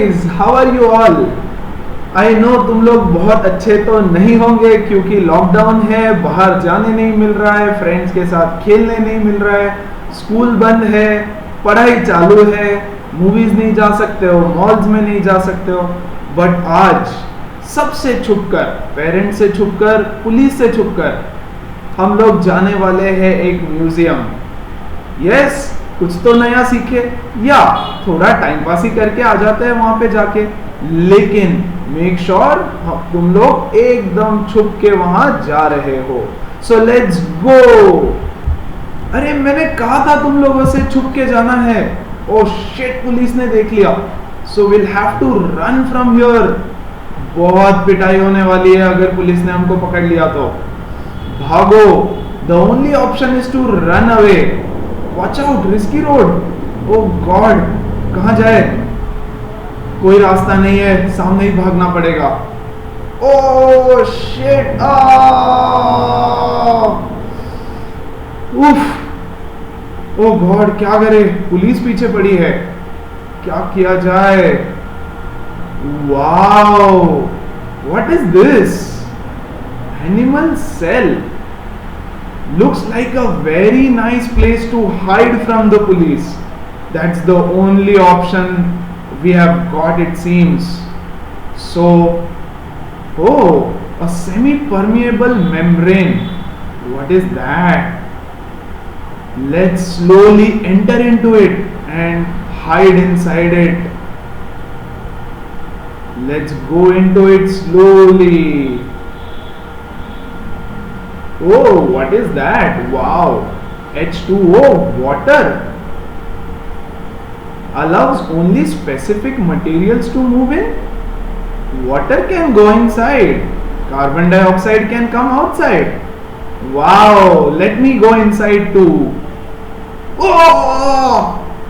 Guys, how are you all? I know तुम लोग बहुत अच्छे तो नहीं होंगे क्योंकि लॉकडाउन है, बाहर जाने नहीं मिल रहा है, फ्रेंड्स के साथ खेलने नहीं मिल रहा है, स्कूल बंद है, पढ़ाई चालू है, मूवीज नहीं जा सकते हो, मॉल्स में नहीं जा सकते हो। बट आज सबसे छुपकर, पेरेंट्स से छुपकर, पुलिस से छुपकर हम लोग जाने वाले हैं एक म्यूजियम। यस, कुछ तो नया सीखे या थोड़ा टाइम पास ही करके आ जाते हैं वहां पे जाके, लेकिन मेक श्योर तुम लोग एकदम छुप के वहां जा रहे हो। So let's go. अरे मैंने कहा था तुम लोगों से छुप के जाना है। ओ शिट, पुलिस ने देख लिया। So will have to run from here. बहुत पिटाई होने वाली है अगर पुलिस ने हमको पकड़ लिया तो। भागो, the only option is to run away. Watch out, risky road. Oh god, कहां जाए? कोई रास्ता नहीं है, सामने ही भागना पड़ेगा। ओ शिट, उफ, ओ गॉड, क्या करे? पुलिस पीछे पड़ी है, क्या किया जाए? Wow, what is this? Animal cell. Looks like a very nice place to hide from the police. That's the only option we have got, it seems. So, oh, a semi-permeable membrane. What is that? Let's slowly enter into it and hide inside it. Let's go into it slowly. Oh, what is that? Wow, H2O, water. Allows only specific materials to move in. Water can go inside. Carbon dioxide can come outside. Wow, let me go inside too. Oh,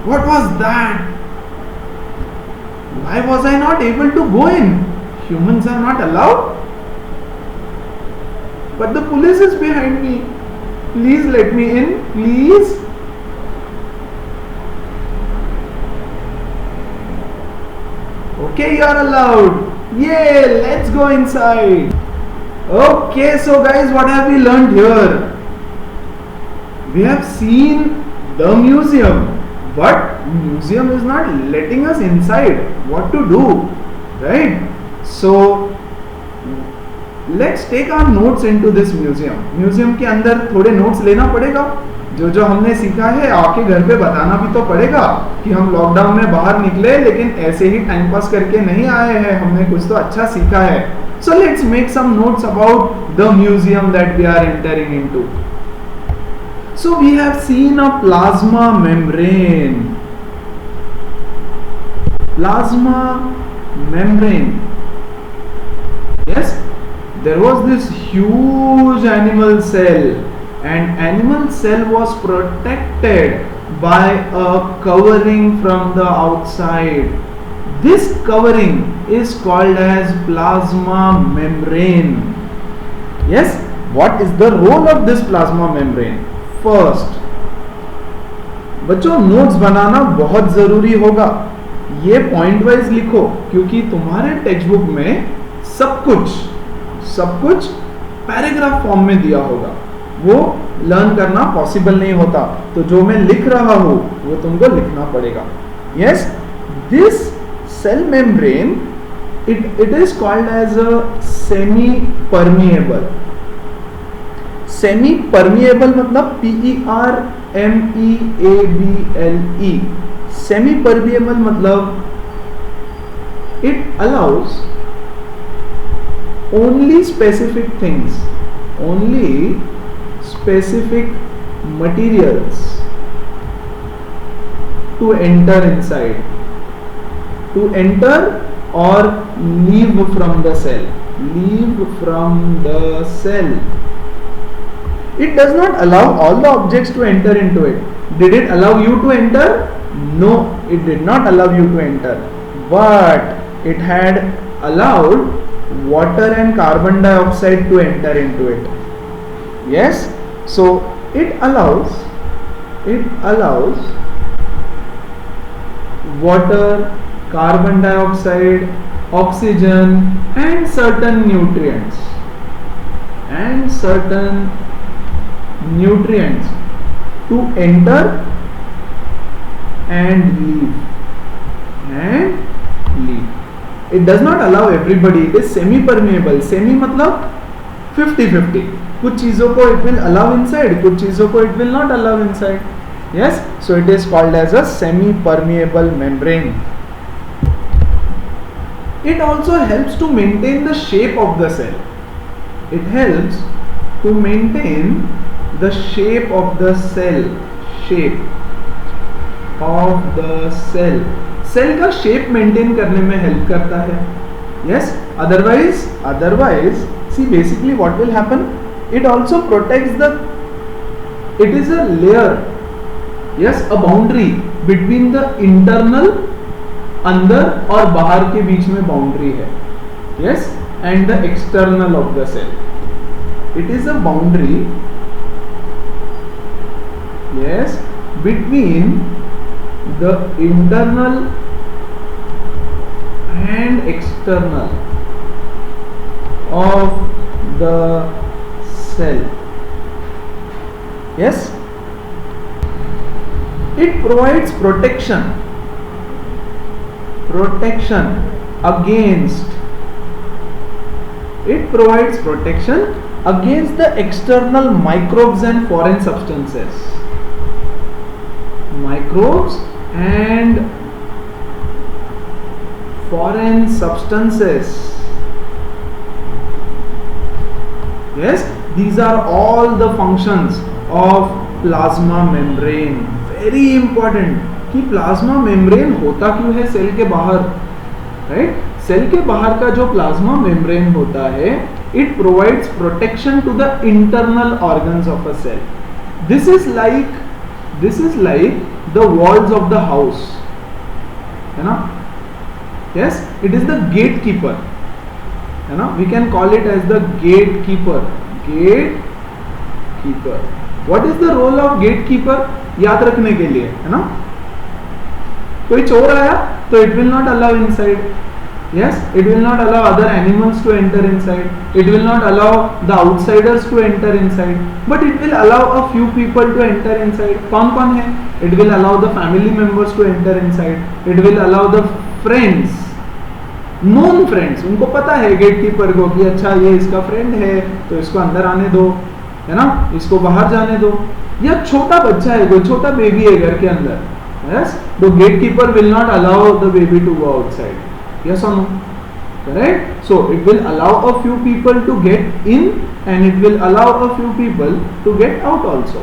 what was that? Why was I not able to go in? Humans are not allowed? But the police is behind me. Please let me in, please. Okay, you're allowed. Yay, let's go inside. Okay, so guys, what have we learned here? We have seen the museum, but museum is not letting us inside. What to do, right? So let's take our notes into this museum. Museum के अंदर थोड़े notes लेना पड़ेगा, जो जो हमने सीखा है आके घर पे बताना भी तो पड़ेगा कि हम लॉकडाउन में बाहर निकले लेकिन ऐसे ही टाइम पास करके नहीं आए हैं, हमने कुछ तो अच्छा सीखा है। So let's make some notes about the museum that we are entering into. So we have seen a plasma membrane. Plasma membrane, yes, there was this huge animal cell, and animal cell was protected by a covering from the outside. This covering is called as plasma membrane. Yes, what is the role of this plasma membrane? First, बच्चों notes बनाना बहुत जरूरी होगा। ये point wise लिखो क्योंकि तुम्हारे text book में सब कुछ पैराग्राफ फॉर्म में दिया होगा, वो लर्न करना पॉसिबल नहीं होता, तो जो मैं लिख रहा हूं वो तुमको लिखना पड़ेगा। Yes, this cell membrane it is called as a semi-permeable। semi-permeable मतलब PERMEABLE। semi-permeable मतलब it allows only specific things, only specific materials to enter inside, to enter or leave from the cell, leave from the cell. It does not allow all the objects to enter into it. Did it allow you to enter? No, it did not allow you to enter, but it had allowed water and carbon dioxide to enter into it. Yes, so it allows water, carbon dioxide, oxygen and certain nutrients to enter and leave. It does not allow everybody. It is semi permeable. Semi मतलब 50-50. कुछ चीजों को it will allow inside, कुछ चीजों को it will not allow inside. Yes, so it is called as a semi permeable membrane. It also helps to maintain the shape of the cell. It helps to maintain the shape of the cell. Cell का shape maintain करने में help करता है. Yes, otherwise see basically what will happen, it also protects it is a layer, yes, a boundary between the internal, अंदर और बाहर के बीच में बाउंड्री है. Yes, and the external of the cell. It is a boundary, yes, between the internal and external of the cell. Yes, it provides protection against the external microbes and foreign substances. Yes, these are all the functions of plasma membrane. Very important कि plasma membrane होता क्यों है cell के बाहर, right? Cell के बाहर का जो प्लाज्मा मेम्ब्रेन होता है, it provides protection to the internal organs of a cell. This is like the walls of the house, है ना? Yes, it is the gatekeeper, है ना? We can call it as the gatekeeper. What is the role of gatekeeper? याद रखने के लिए, है ना? कोई चोर आया तो it will not allow inside. Yes, it will not allow other animals to enter inside. It will not allow the outsiders to enter inside. But it will allow a few people to enter inside. कौन है? It will allow the family members to enter inside. It will allow the friends, known friends. उनको पता है gatekeeper को कि अच्छा ये इसका फ्रेंड है तो इसको अंदर आने दो, है ना? इसको बाहर जाने दो. या छोटा बच्चा है, कोई छोटा बेबी है घर के अंदर. Yes, the gatekeeper will not allow the baby to go outside. Yes or no? Correct? So it will allow a few people to get in and it will allow a few people to get out also.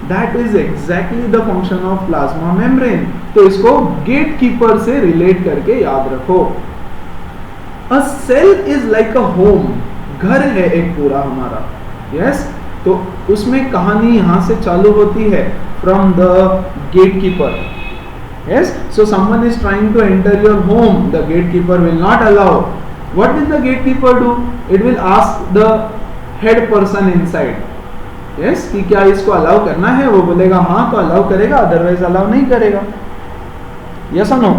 That is exactly the function of plasma membrane. तो इसको gatekeeper से relate करके याद रखो. A cell is like a home. घर है एक पूरा हमारा. Yes? तो उसमें कहानी यहाँ से चालू होती है from the gatekeeper. Yes, so someone is trying to enter your home, the gatekeeper will not allow. What will the gatekeeper do? It will ask the head person inside. Yes, कि क्या इसको allow करना है? वो बोलेगा हाँ तो allow करेगा, otherwise allow नहीं करेगा. Yes or no?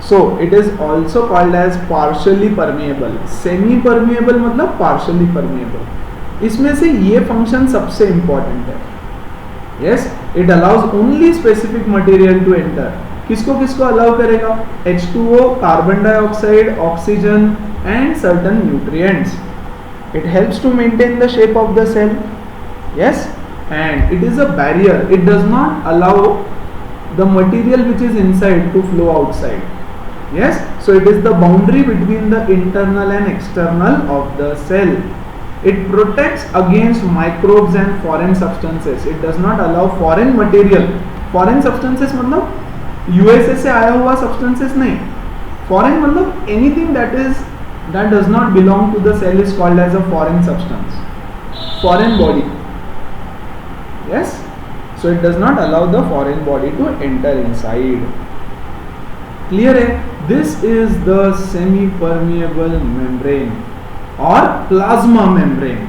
So it is also called as partially permeable. Semi permeable मतलब partially permeable. इसमें से ये function सबसे important है. Yes, it allows only specific material to enter. किसको allow करेगा? H2O, carbon dioxide, oxygen and certain nutrients. It helps to maintain the shape of the cell. Yes, and it is a barrier. It does not allow the material which is inside to flow outside. Yes, so it is the boundary between the internal and external of the cell. It protects against microbes and foreign substances. It does not allow foreign material. Foreign substances मतलब USA से आया हुआ substances नहीं. Foreign मतलब anything that does not belong to the cell is called as a foreign substance. Foreign body. Yes. So it does not allow the foreign body to enter inside. Clear है? This is the semi-permeable membrane or plasma membrane.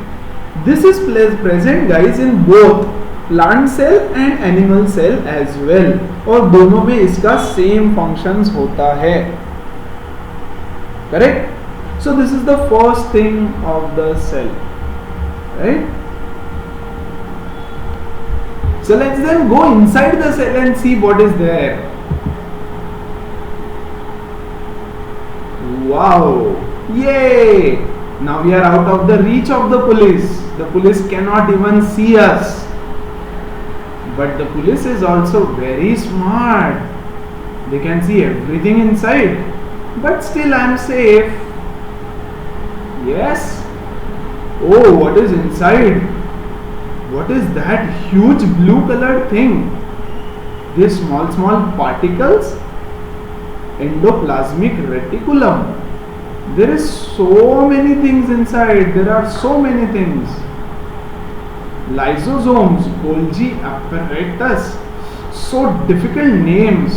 This is present guys in both plant cell and animal cell as well. और दोनों में इसका same functions होता है. correct? So this is the first thing of the cell, right? So let's then go inside the cell and see what is there. Wow, yay! Now we are out of the reach of the police. The police cannot even see us. But the police is also very smart. They can see everything inside. But still I am safe. Yes. Oh, what is inside? What is that huge blue colored thing? These small particles? Endoplasmic reticulum. There is so many things inside. There are so many things. Lysosomes, Golgi apparatus. So difficult names.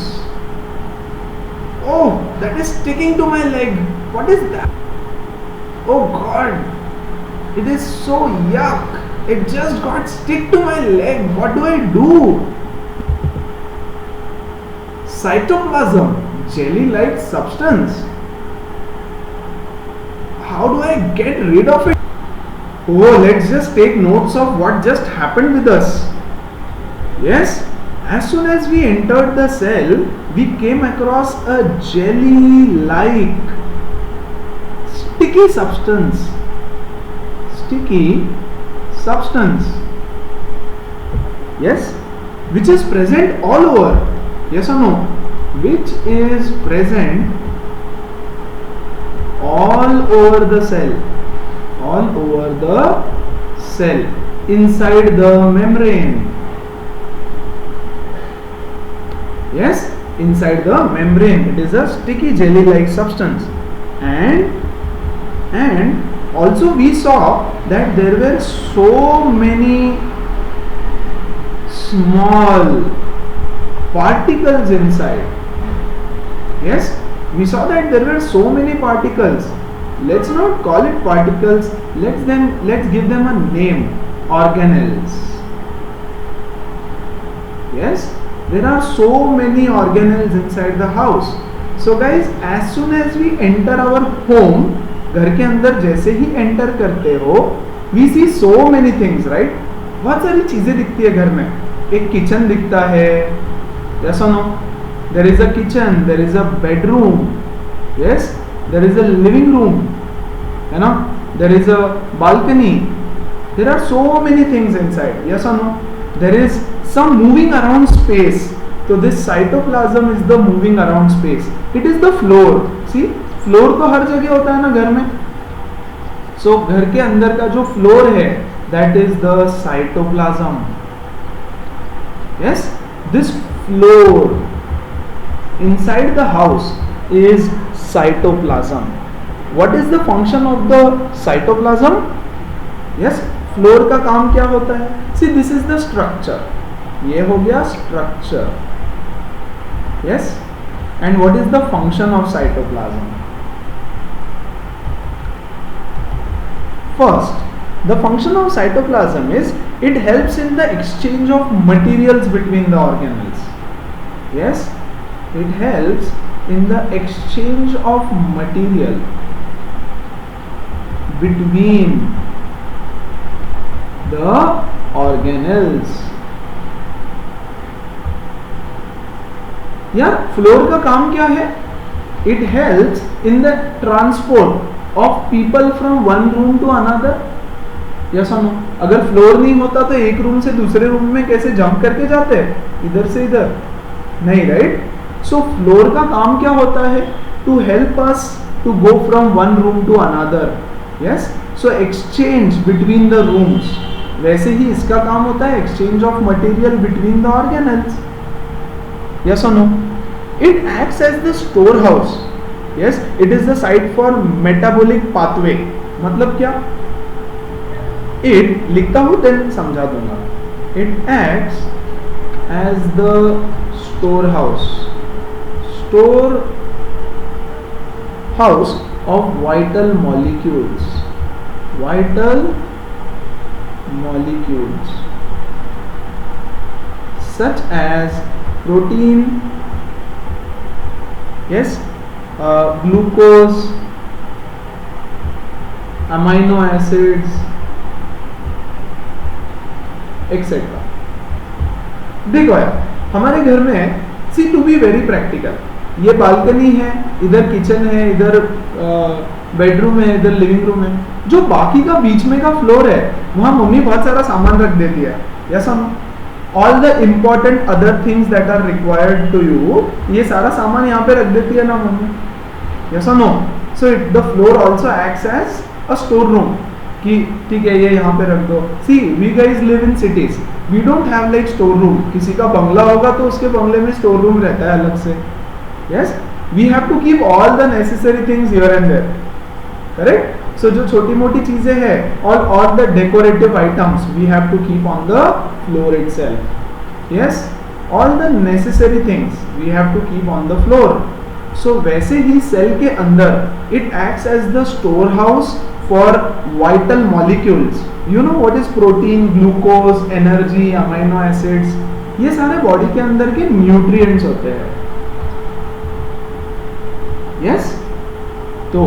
Oh, that is sticking to my leg. What is that? Oh God. It is so yuck. It just got stick to my leg. What do I do? Cytoplasm, jelly-like substance. How do I get rid of it? Oh, let's just take notes of what just happened with us. Yes, as soon as we entered the cell, we came across a jelly-like sticky substance. Sticky substance. Yes, which is present all over. Yes or no? Which is present all over the cell. All over the cell. Inside the membrane. Yes, inside the membrane. It is a sticky jelly-like substance. And also we saw that there were so many small particles inside. Yes, we saw that there were so many particles. Let's not call it particles. Let's give them a name. Organelles. Yes, there are so many organelles inside the house. So guys, as soon as we enter our home, घर के अंदर जैसे ही enter करते हो, we see so many things, right? बहुत सारी चीजें दिखती है घर में. एक किचन दिखता है. Yes or no? There is a kitchen, there is a bedroom. Yes, there is a living room. You know, there is a balcony. There are so many things inside. Yes or no? There is some moving around space. So this cytoplasm is the moving around space. It is the floor. See, floor तो हर जगह होता है ना घर में. सो घर के अंदर का जो फ्लोर है, that is the cytoplasm. Yes, this floor inside the house is cytoplasm. What is the function of the cytoplasm? Yes, floor का काम क्या होता है? See, this is the structure. ये हो गया structure. Yes, and what is the function of cytoplasm? First, the function of cytoplasm is it helps in the exchange of materials between the organelles. Yes, it helps in the exchange of material between the organelles. यार, floor का काम क्या है? It helps in the transport of people from one room to another. Yes or no? अगर floor नहीं होता तो एक रूम से दूसरे रूम में कैसे जंप करके जाते हैं? इधर से इधर नहीं, राइट? सो फ्लोर का काम क्या होता है? To help us to go from one room to another. Yes, so exchange between the rooms. वैसे ही इसका काम होता है exchange of material between the organelles. Yes or no? It acts as the storehouse. Yes, it is the site for metabolic pathway. मतलब क्या? It लिखता हूँ then समझा दूंगा. It acts as the storehouse of vital molecules. Such as protein, yes, glucose, amino acids etcetera. देखो यार, हमारे घर में सी टू बी वेरी प्रैक्टिकल, ये बालकनी है, इधर किचन है, इधर बेडरूम है, इधर लिविंग रूम है, जो बाकी का बीच में का फ्लोर है वहां मम्मी बहुत सारा सामान रख देती है। Yes hmm all the important other things that are required to you, ये सारा सामान यहाँ पे रख देती है ना mummy. Yes no, so the floor also acts as a store room, कि ठीक है ये यहाँ पे रख दो। See we guys live in cities, we don't have like store room. किसी का बंगला होगा तो उसके बंगले में स्टोर रूम रहता है अलग से। Yes we have to keep all the necessary things here and there, correct. So जो छोटी मोटी चीजें हैं, all the decorative items we have to keep on the floor itself. Yes, all the necessary things we have to keep on the floor. So वैसे ही cell के अंदर it acts as the storehouse for vital molecules. You know what is protein, glucose, energy, amino acids, ये सारे body के अंदर के nutrients होते हैं। यस तो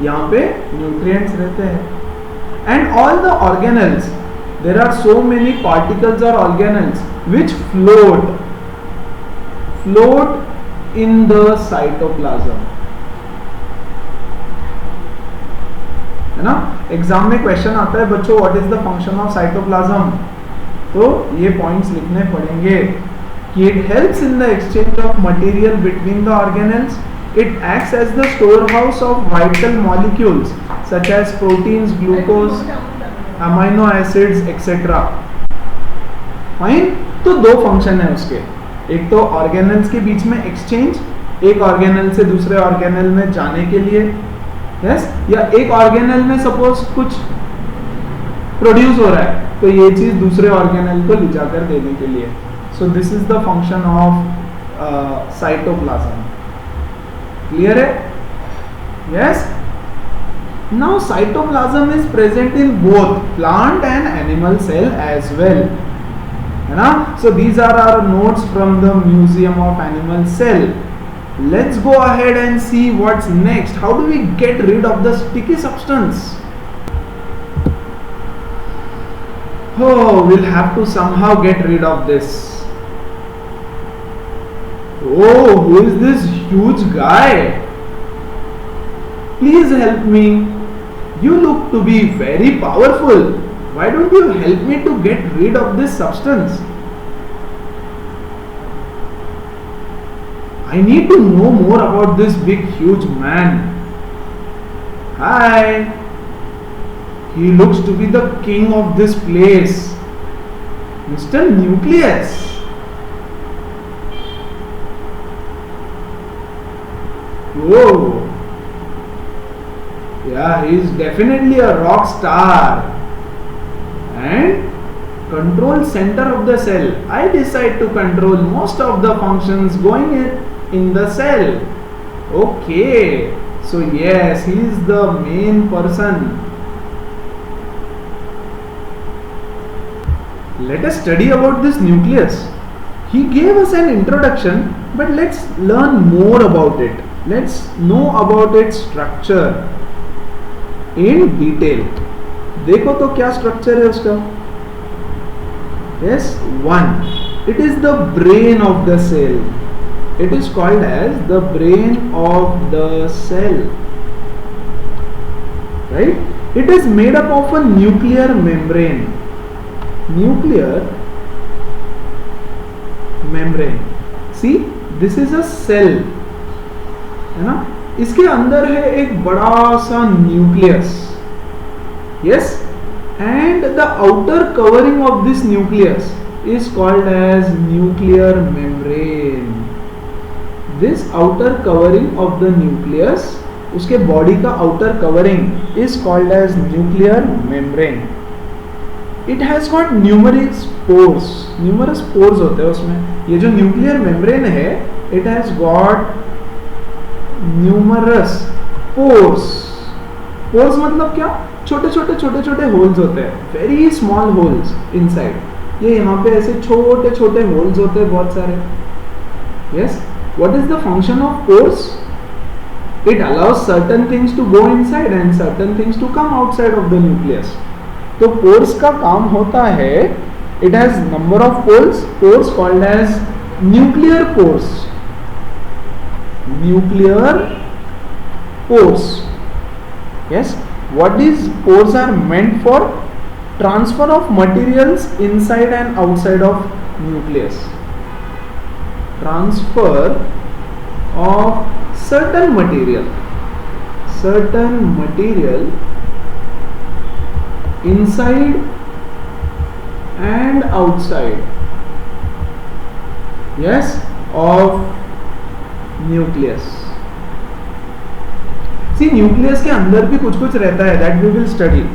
यहाँ पे न्यूट्रिएंट्स रहते हैं। And all the organelles, there are so many particles और organelles which float in the cytoplasm, है ना। एग्जाम में क्वेश्चन आता है बच्चों, what is the function of cytoplasm, तो ये पॉइंट्स लिखने पड़ेंगे कि it helps in the exchange of material between the organelles, it acts as the storehouse of vital molecules such as proteins, glucose, amino acids etc. Fine, तो दो function है उसके, एक तो ऑर्गेनल्स के बीच में एक्सचेंज, एक ऑर्गेनल से दूसरे ऑर्गेनल में जाने के लिए, यस, या एक ऑर्गेनल में सपोज कुछ प्रोड्यूस हो रहा है तो ये चीज दूसरे ऑर्गेनल को ले जाकर देने के लिए। So this is the function of cytoplasm. Clear है? Yes. Now cytoplasm is present in both plant and animal cell as well, है ना। So these are our notes from the museum of animal cell. Let's go ahead and see what's next. How do we get rid of the sticky substance? Oh, we'll have to somehow get rid of this. Oh, who is this huge guy? Please help me. You look to be very powerful. Why don't you help me to get rid of this substance? I need to know more about this big huge man. Hi. He looks to be the king of this place, Mr. Nucleus. Whoa. Yeah, he is definitely a rock star. And control center of the cell. I decide to control most of the functions going in the cell. Okay. So yes, he is the main person. Let us study about this nucleus. He gave us an introduction, but let's learn more about it. Let's know about its structure in detail. देखो तो क्या structure है उसका? Yes, 1. It is the brain of the cell. It is called as the brain of the cell. Right? It is made up of a nuclear membrane. Nuclear membrane. See, this is a cell, है ना। इसके अंदर है एक बड़ा सा nucleus, yes, and the outer covering of this nucleus is called as nuclear membrane. This outer covering of the nucleus, उसके body का outer covering is called as nuclear membrane. It has got numerous pores. Numerous pores होते हैं उसमें। ये जो nuclear membrane है, it has got numerous pores. Pores मतलब क्या? छोटे छोटे होल्स होते हैं, very small holes inside. ये यहाँ पे ऐसे छोटे होल्स होते हैं बहुत सारे। Yes. What is the function of pores? It allows certain things to go inside and certain things to come outside of the nucleus. तो pores का काम होता है, it has number of pores called as nuclear pores. Nuclear pores. Yes, what these pores are meant for? Transfer of materials inside and outside of nucleus. Transfer of certain material inside and outside, yes, of nucleus. See, nucleus के अंदर भी कुछ कुछ रहता है, that we will study.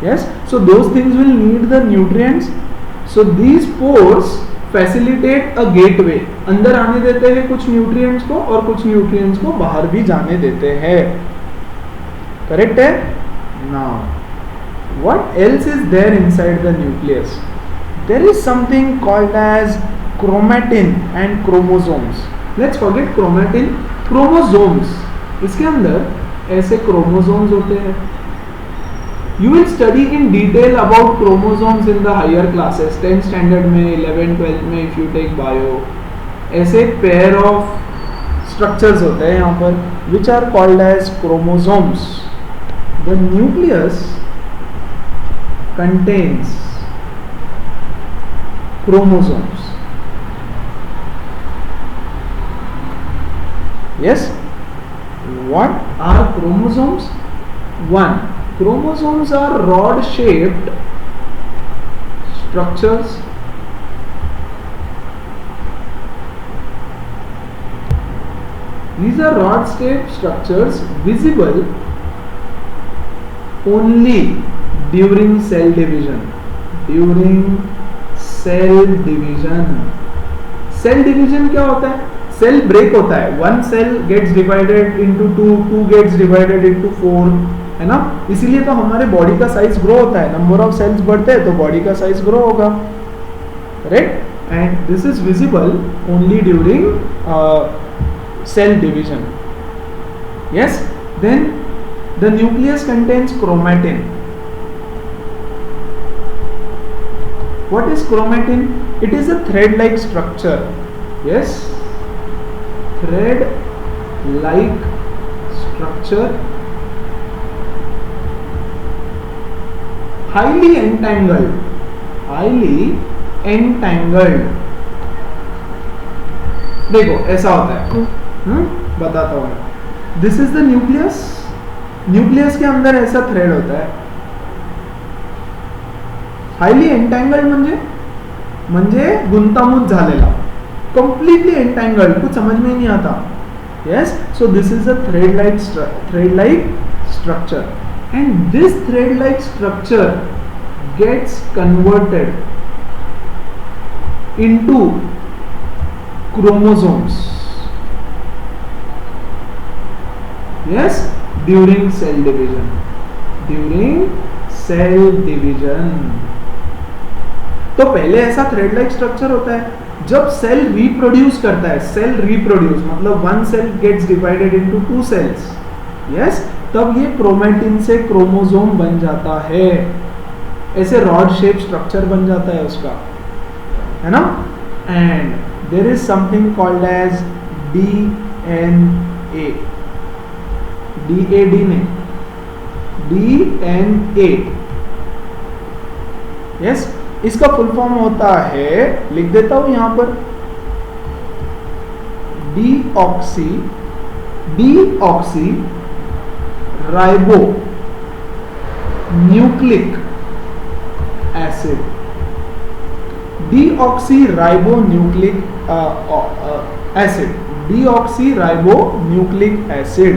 Yes, so those things will need the nutrients. So these pores facilitate a gateway. अंदर आने देते हैं कुछ nutrients को और कुछ nutrients को बाहर भी जाने देते हैं. Correct है? Now, what else is there inside the nucleus? There is something called as chromatin and chromosomes. Let's forget chromatin, chromosomes. इसके अंदर ऐसे chromosomes होते हैं. You will study in detail about chromosomes in the higher classes, 10th standard में, 11th, 12th में, if you take bio. ऐसे pair of structures होते हैं यहाँ पर, which are called as chromosomes. The nucleus contains chromosomes. Yes? What are chromosomes? One, chromosomes are rod-shaped structures These are rod-shaped structures visible only during cell division. Cell division क्या होता है? Cell break होता है. One cell gets divided into two gets divided into four, है ना? इसीलिए तो हमारे बॉडी का साइज ग्रो होता है. नंबर ऑफ सेल्स बढ़ते हैं तो बॉडी का साइज ग्रो होगा, right? And this is visible only during cell division. Yes, then the nucleus contains chromatin. What is chromatin? It is a thread-like structure. Yes, thread-like structure, highly entangled. देखो ऐसा होता है, बताता हूँ. This is the nucleus. Nucleus के अंदर ऐसा thread होता है. हायली एंटँगल्ड म्हणजे गुंतागुंत झालेला, कंप्लीटली एंटँगल्ड, कुछ समझ में ही नहीं आता. Yes, so this is a thread like structure, and this thread like structure gets converted into chromosomes. Yes, during cell division. तो पहले ऐसा थ्रेड लाइक स्ट्रक्चर होता है. जब सेल रिप्रोड्यूस करता है, मतलब one cell gets divided into two cells, yes, तब ये क्रोमैटिन से क्रोमोसोम बन जाता है. ऐसे रॉड शेप स्ट्रक्चर बन जाता है उसका, है ना? And there is something called as DNA. DNA. Yes, इसका फुल फॉर्म होता है, लिख देता हूं यहां पर, deoxy ribo nucleic acid. Deoxyribonucleic acid.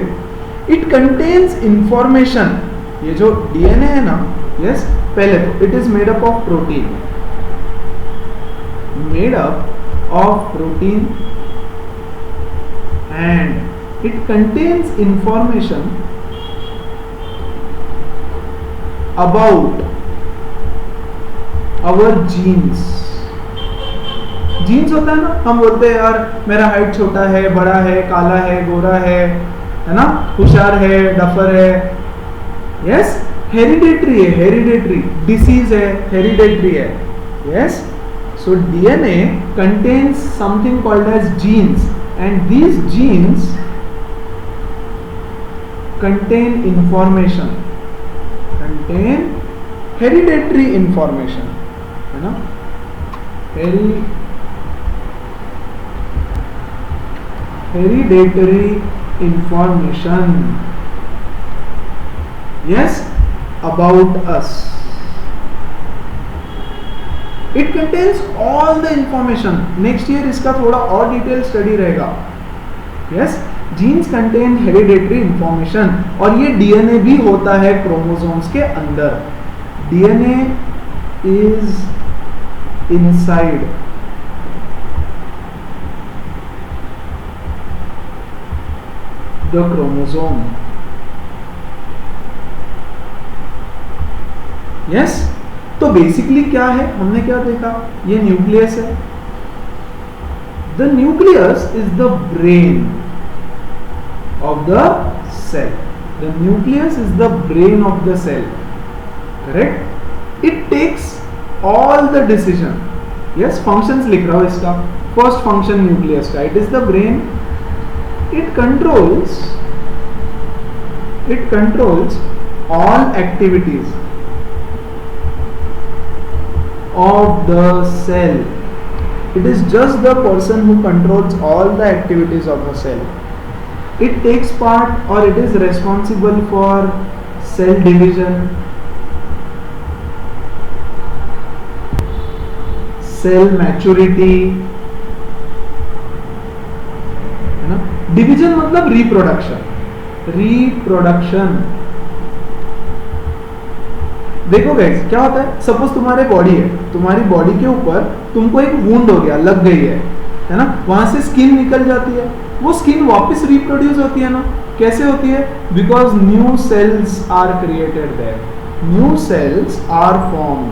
It contains information. ये जो DNA है ना, yes, पहले तो it is made up of protein. And it contains information about our genes. Genes होता है ना, हम बोलते हैं यार मेरा हाइट छोटा है, बड़ा है, काला है, गोरा है, है ना, होशियार है, डफर है, यस, हेरिडेटरी है, हेरिडेटरी, डिसीज है, हेरिडेटरी है, yes. So DNA contains something called as genes, and these genes contain information, contain hereditary information, है ना, hereditary information, yes, about us. It contains all the information. Next year इसका थोड़ा और detail study रहेगा. Yes, genes contain hereditary information, और ये DNA भी होता है क्रोमोसोम्स के अंदर. DNA is inside the chromosome. Yes. तो बेसिकली क्या है, हमने क्या देखा, ये न्यूक्लियस है. The nucleus is the brain of the cell. The nucleus is the brain of the cell, correct. It takes all the decision. Yes, functions लिख रहा हूं इसका. फर्स्ट फंक्शन न्यूक्लियस का, it is the brain. It controls all activities of the cell. It is just the person who controls all the activities of the cell. It takes part, or it is responsible for cell division, cell maturity, है ना. Division मतलब reproduction. देखो guys, क्या होता है, suppose तुम्हारे body है, तुम्हारी बॉडी के ऊपर तुमको एक वुंड हो गया, लग गई है ना, वहां से स्किन निकल जाती है. वो स्किन वापस रिप्रोड्यूस होती है ना. कैसे होती है? Because new cells are created there, new cells are formed.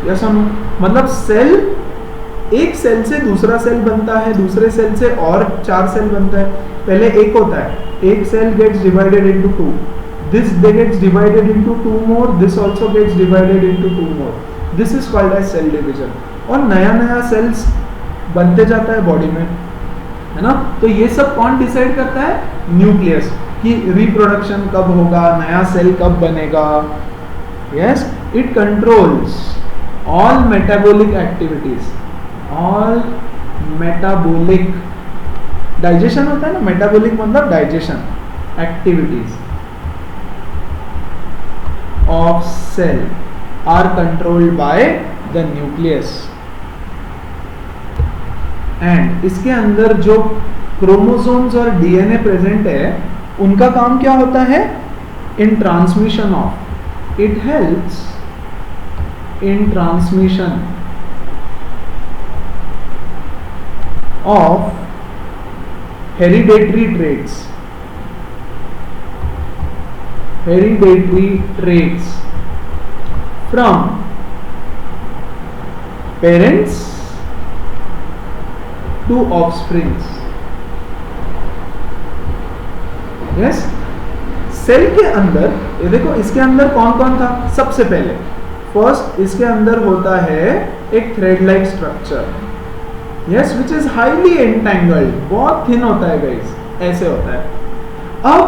या सुनो, मतलब सेल, एक सेल से दूसरा सेल बनता है, दूसरे सेल से और 4 सेल बनता है. पहले एक होता है, एक cell gets divided into 2, this gets divided into 2 more, this also gets divided into 2 more. This is called as cell division. और नया नया सेल्स बनते जाता है बॉडी में, है ना. तो ये सब कौन डिसाइड करता है? न्यूक्लियस, कि रिप्रोडक्शन कब होगा, नया सेल कब बनेगा. Yes, it controls all metabolic activities, all metabolic, digestion होता है ना, मेटाबॉलिक मतलब digestion activities of cell are controlled by the nucleus. and इसके अंदर जो क्रोमोसोम्स और डीएनए प्रेजेंट है, उनका काम क्या होता है? In transmission of, it helps in transmission of hereditary traits, hereditary traits from parents to offsprings. Yes, cell के अंदर, ये देखो इसके अंदर कौन कौन था. सबसे पहले फर्स्ट इसके अंदर होता है एक thread like structure, yes, which is highly entangled, बहुत थिन होता है गाइस, ऐसे होता है. अब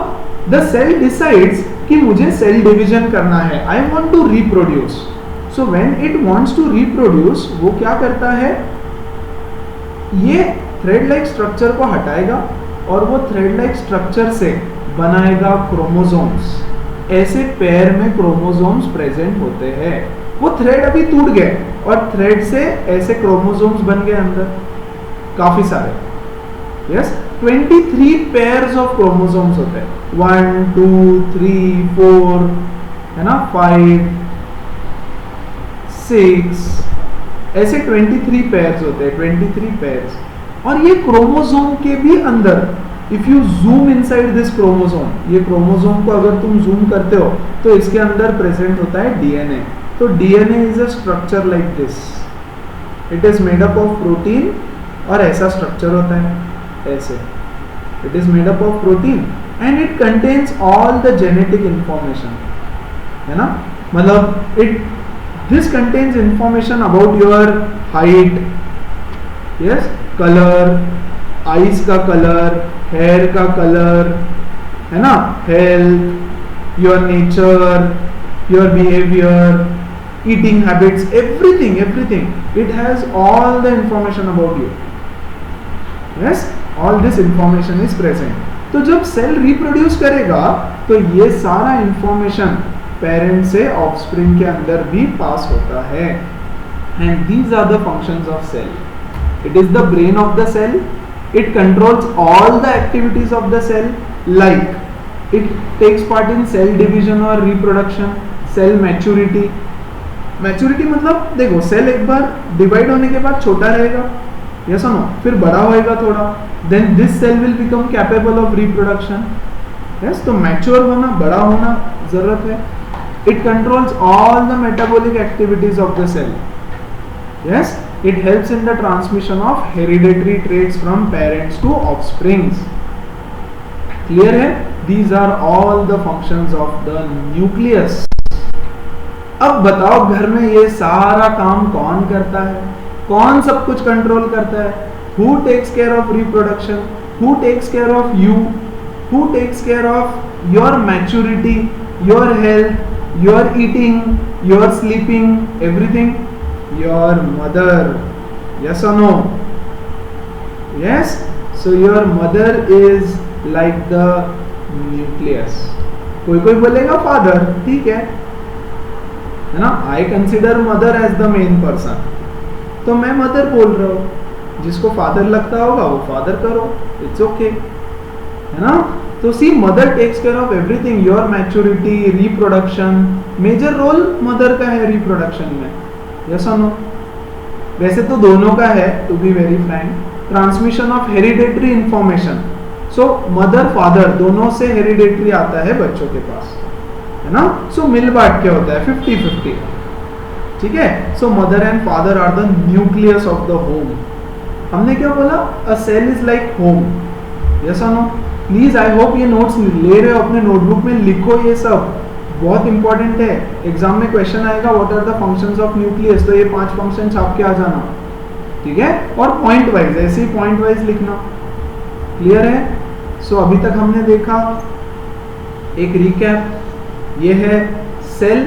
द सेल डिसाइड्स कि मुझे सेल डिवीजन करना है, I want to reproduce. So when it wants to reproduce, वो क्या करता है, ये थ्रेड लाइक स्ट्रक्चर को हटाएगा और वो थ्रेड लाइक स्ट्रक्चर से बनाएगा क्रोमोसोम्स. ऐसे पेयर में क्रोमोसोम्स प्रेजेंट होते हैं. वो थ्रेड अभी टूट गए और थ्रेड से ऐसे क्रोमोसोम्स बन गए अंदर, काफी सारे. यस, 23 पेयर्स ऑफ क्रोमोसोम्स होते हैं. 1 2 3 4, है ना, 5 6, ऐसे 23 पेयर्स होते हैं, 23 पेयर्स. और ये क्रोमोसोम के भी अंदर, if you zoom inside this chromosome, ये क्रोमोसोम को अगर तुम जूम करते हो तो इसके अंदर प्रेजेंट होता है डीएनए. तो DNA is a structure like this, it is made up of protein, और ऐसा स्ट्रक्चर होता है, ऐसे. It is made up of protein and it contains all the genetic information, है ना, मतलब it this contains information about your height, yes, colour, eyes का colour, hair का कलर, है ना, health, your nature, your behaviour, eating habits, everything it has all the information about you. Yes, all this information is present. तो जब cell reproduce करेगा तो ये सारा इंफॉर्मेशन पेरेंट से ऑफस्प्रिंग के अंदर भी पास होता है, and these are the functions of cell. It is the brain of the cell. It controls all the activities of the cell, like it takes part in cell division और reproduction, cell maturity. Maturity मतलब देखो, cell एक बार divide होने के बाद छोटा रहेगा, या सुनो, फिर बड़ा होएगा थोड़ा, then this cell will become capable of reproduction. Yes, तो मैच्योर होना, बड़ा होना जरूरत है. It controls all the metabolic activities of the cell. Yes, it helps in the transmission of hereditary traits from parents to offsprings. Clear है? These are all the functions of the nucleus. अब बताओ, घर में ये सारा काम कौन करता है? कौन सब कुछ कंट्रोल करता है? Who takes care of reproduction? Who takes care of you? Who takes care of your maturity, your health, your eating, your sleeping, everything? Your mother. Yes और no? Yes. So your mother is like the nucleus. कोई कोई बोलेगा father, ठीक है ना, I consider mother as the main person, तो मैं mother बोल रहा हूं. जिसको फादर लगता होगा वो फादर करो, इट्स ओके, है ना. तो see, mother takes care of everything, your maturity, reproduction. Major role mother का है रिप्रोडक्शन में, यस और नो? वैसे तो दोनों का है, to be very frank. Transmission of hereditary information, so mother father दोनों से हेरिडेटरी आता है बच्चों के पास, है ना. सो मिल बांट के होता है 50-50, ठीक है. So mother and father are the nucleus of the home. हमने क्या बोला? A cell is like home. Yes और नो? प्लीज, आई होप ये नोट्स ले रहे हो, अपने नोटबुक में लिखो, ये सब बहुत इंपॉर्टेंट है. एग्जाम में क्वेश्चन आएगा, what are the functions of nucleus, तो ये 5 फंक्शन छाप के आ जाना, ठीक है. और पॉइंट वाइज, ऐसे ही पॉइंट वाइज लिखना. क्लियर है? सो अभी तक हमने देखा, एक रिकैप, ये है cell,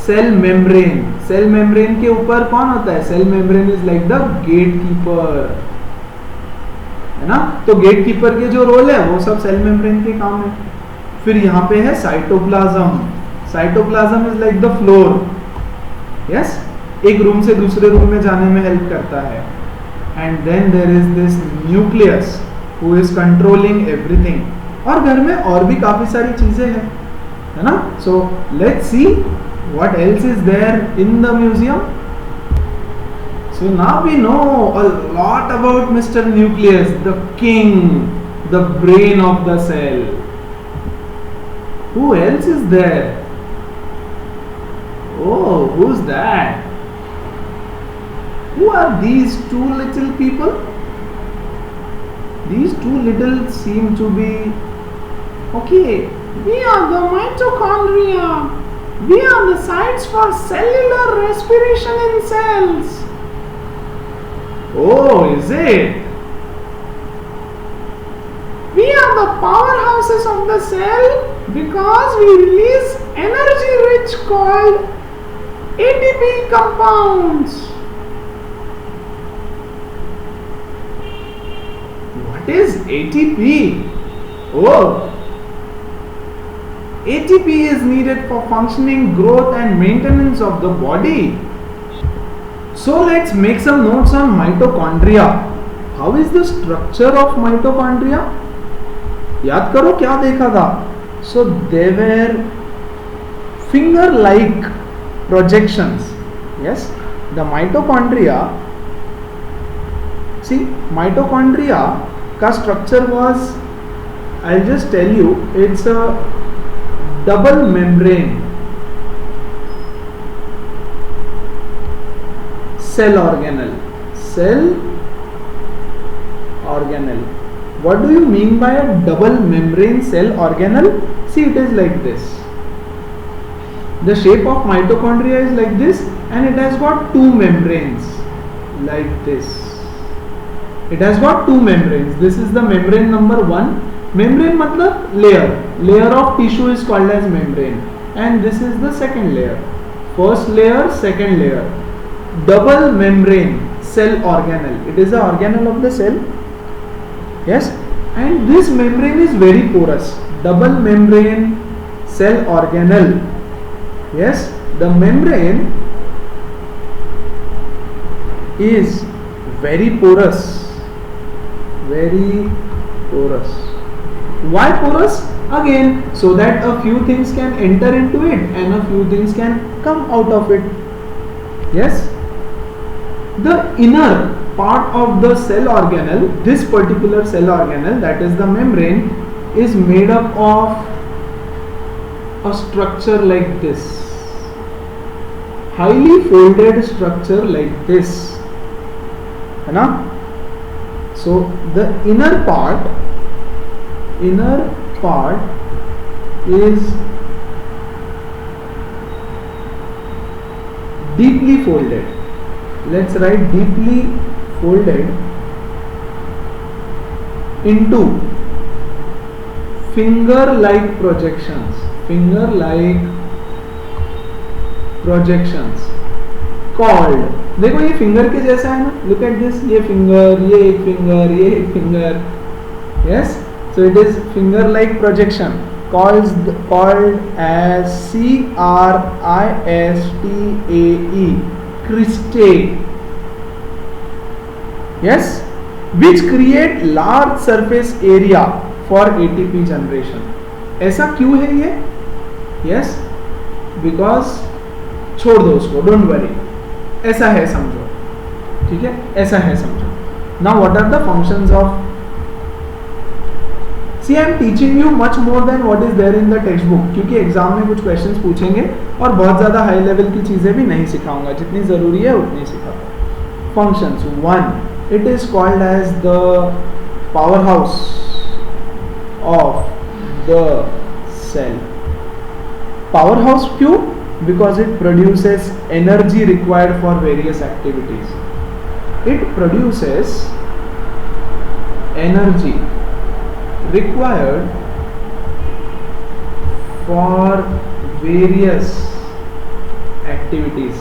cell membrane. Cell membrane के ऊपर कौन होता है? Cell membrane is like the gatekeeper, है ना. तो गेट कीपर के जो रोल है वो सब सेल मेम्ब्रेन के काम है. फिर यहाँ पे है cytoplasm. Cytoplasm is like the floor. Yes, एक रूम से दूसरे रूम में जाने में हेल्प करता है. And then there is this nucleus who is controlling everything. और घर में और भी काफी सारी चीजें हैं, है ना. So let's see what else is there in the museum. So now we know a lot about Mr. Nucleus, the king, the brain of the cell. Who else is there? Oh, who's that? Who are these two little people? These two little seem to be okay. We are the mitochondria. We are the sites for cellular respiration in cells. Oh, is it? We are the powerhouses of the cell because we release energy rich called ATP compounds. What is ATP? Oh, ATP is needed for functioning, growth and maintenance of the body. So let's make some notes on mitochondria. How is the structure of mitochondria? याद करो क्या देखा था. So they were finger-like projections. Yes, the mitochondria. See, mitochondria का structure was, I'll just tell you, it's a double membrane cell organelle. What do you mean by a double membrane cell organelle? See, it is like this. The shape of mitochondria is like this, and it has got two membranes like this. It has got two membranes. This is the membrane number 1. Membrane matlab layer. Layer of tissue is called as membrane, and this is the second layer. First layer, second layer. Double membrane cell organelle. It is the organelle of the cell. Yes, and this membrane is very porous. Double membrane cell organelle. Yes, the membrane is very porous. Very porous. Why porous? Again, so that a few things can enter into it and a few things can come out of it. Yes, the inner part of the cell organelle, this particular cell organelle, that is the membrane, is made up of a structure like this, highly folded structure like this, है ना? So the inner part is deeply folded. Let's write deeply folded into finger-like projections. Finger-like projections called, देखो ये finger के जैसा है ना, look at this, ये finger, ये एक फिंगर, ये एक finger. Yes, so it is finger-like projection called as CRISTAE, cristae. Yes, which create large surface area for ATP generation. ऐसा क्यों है ये? Yes, because छोड़ दो उसको, डोंट वरी, ऐसा है समझो, ठीक है, ऐसा है समझो. Now what are the functions of? See, I am teaching you much more than what is there in the textbook, क्योंकि एग्जाम में कुछ क्वेश्चंस पूछेंगे और बहुत ज़्यादा हाई लेवल की चीज़ें भी नहीं सिखाऊंगा, जितनी ज़रूरी है उतनी सिखाऊंगा. Functions 1, it is called as the powerhouse of the cell. Powerhouse क्यों? Because it produces energy required for various activities. It produces energy required for various activities.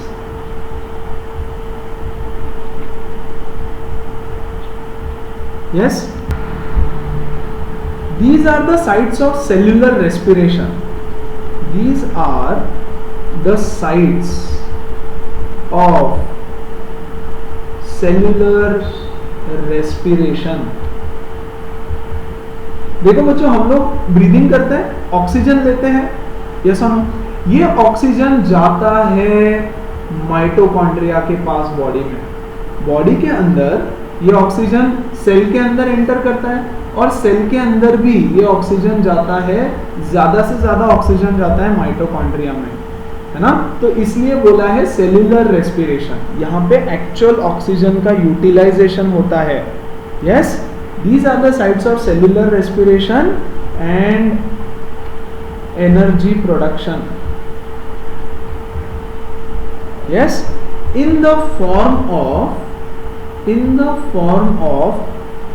Yes, these are the sites of cellular respiration. These are the sites of cellular respiration. देखो बच्चों, हम लोग breathing करते हैं, oxygen लेते हैं, yes और no. ये ऑक्सीजन जाता है माइटोकॉन्ड्रिया के पास बॉडी में. बॉडी के अंदर ये ऑक्सीजन सेल के अंदर एंटर करता है और सेल के अंदर भी ये ऑक्सीजन जाता है, ज्यादा से ज्यादा ऑक्सीजन जाता है माइटोकॉन्ड्रिया में, है ना. तो इसलिए बोला है सेल्यूलर रेस्पिरेशन. यहाँ पे एक्चुअल ऑक्सीजन का यूटिलाइजेशन होता है. Yes, these are the sites of cellular respiration and energy production. Yes, in the form of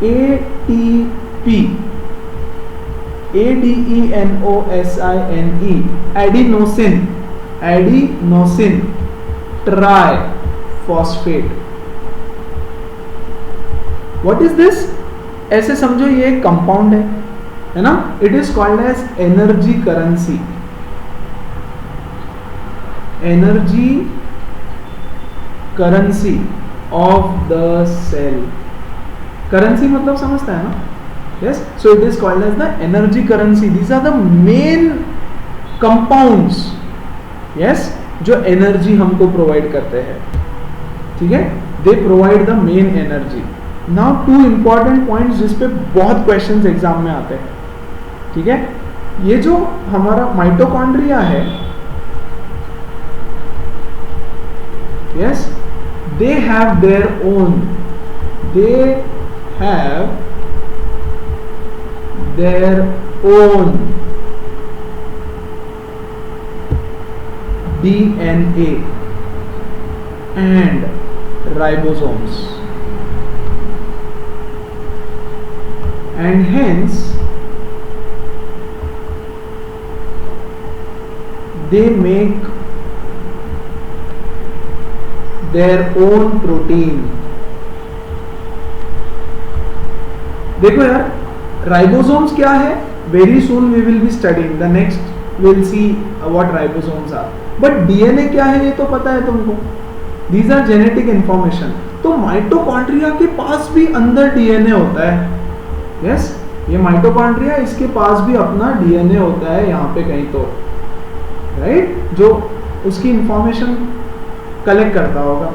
ATP, ADENOSINE, adenosine triphosphate. What is this? ऐसे समझो ये एक कंपाउंड है ना. It is called as energy currency. Energy currency of the cell. Currency मतलब समझता है ना. Yes, so it is called as the energy currency. These are the main compounds, yes, जो एनर्जी हमको प्रोवाइड करते हैं. ठीक है, they provide the main energy. Now 2 important points जिस पे बहुत क्वेश्चंस एग्जाम में आते हैं. ठीक है, ये जो हमारा माइटोकॉन्ड्रिया है, yes, they have their own DNA and ribosomes, and hence they make their own protein. देखो यार, राइबोसोम्स क्या है? Very soon we will be studying, the next will see what ribosomes are. But DNA क्या है ये तो पता है तुमको. These are genetic information. तो माइटोकॉन्ड्रिया के पास भी अंदर डीएनए होता है. यस, ये माइटोकॉन्ड्रिया, इसके पास भी अपना डीएनए होता है यहाँ पे कहीं तो, राइट, जो उसकी इंफॉर्मेशन कलेक्ट करता होगा.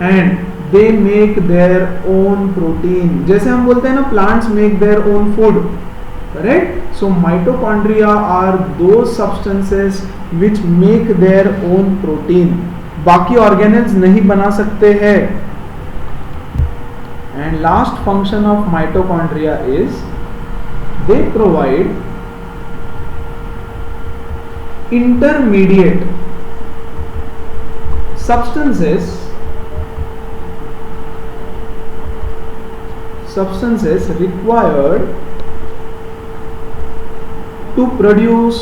And they make their own protein. जैसे हम बोलते हैं ना, plants make their own food, correct. So mitochondria are दो substances which make their own protein. बाकी ऑर्गेनेल्स नहीं बना सकते हैं. And last function of mitochondria is they provide intermediate substances required to produce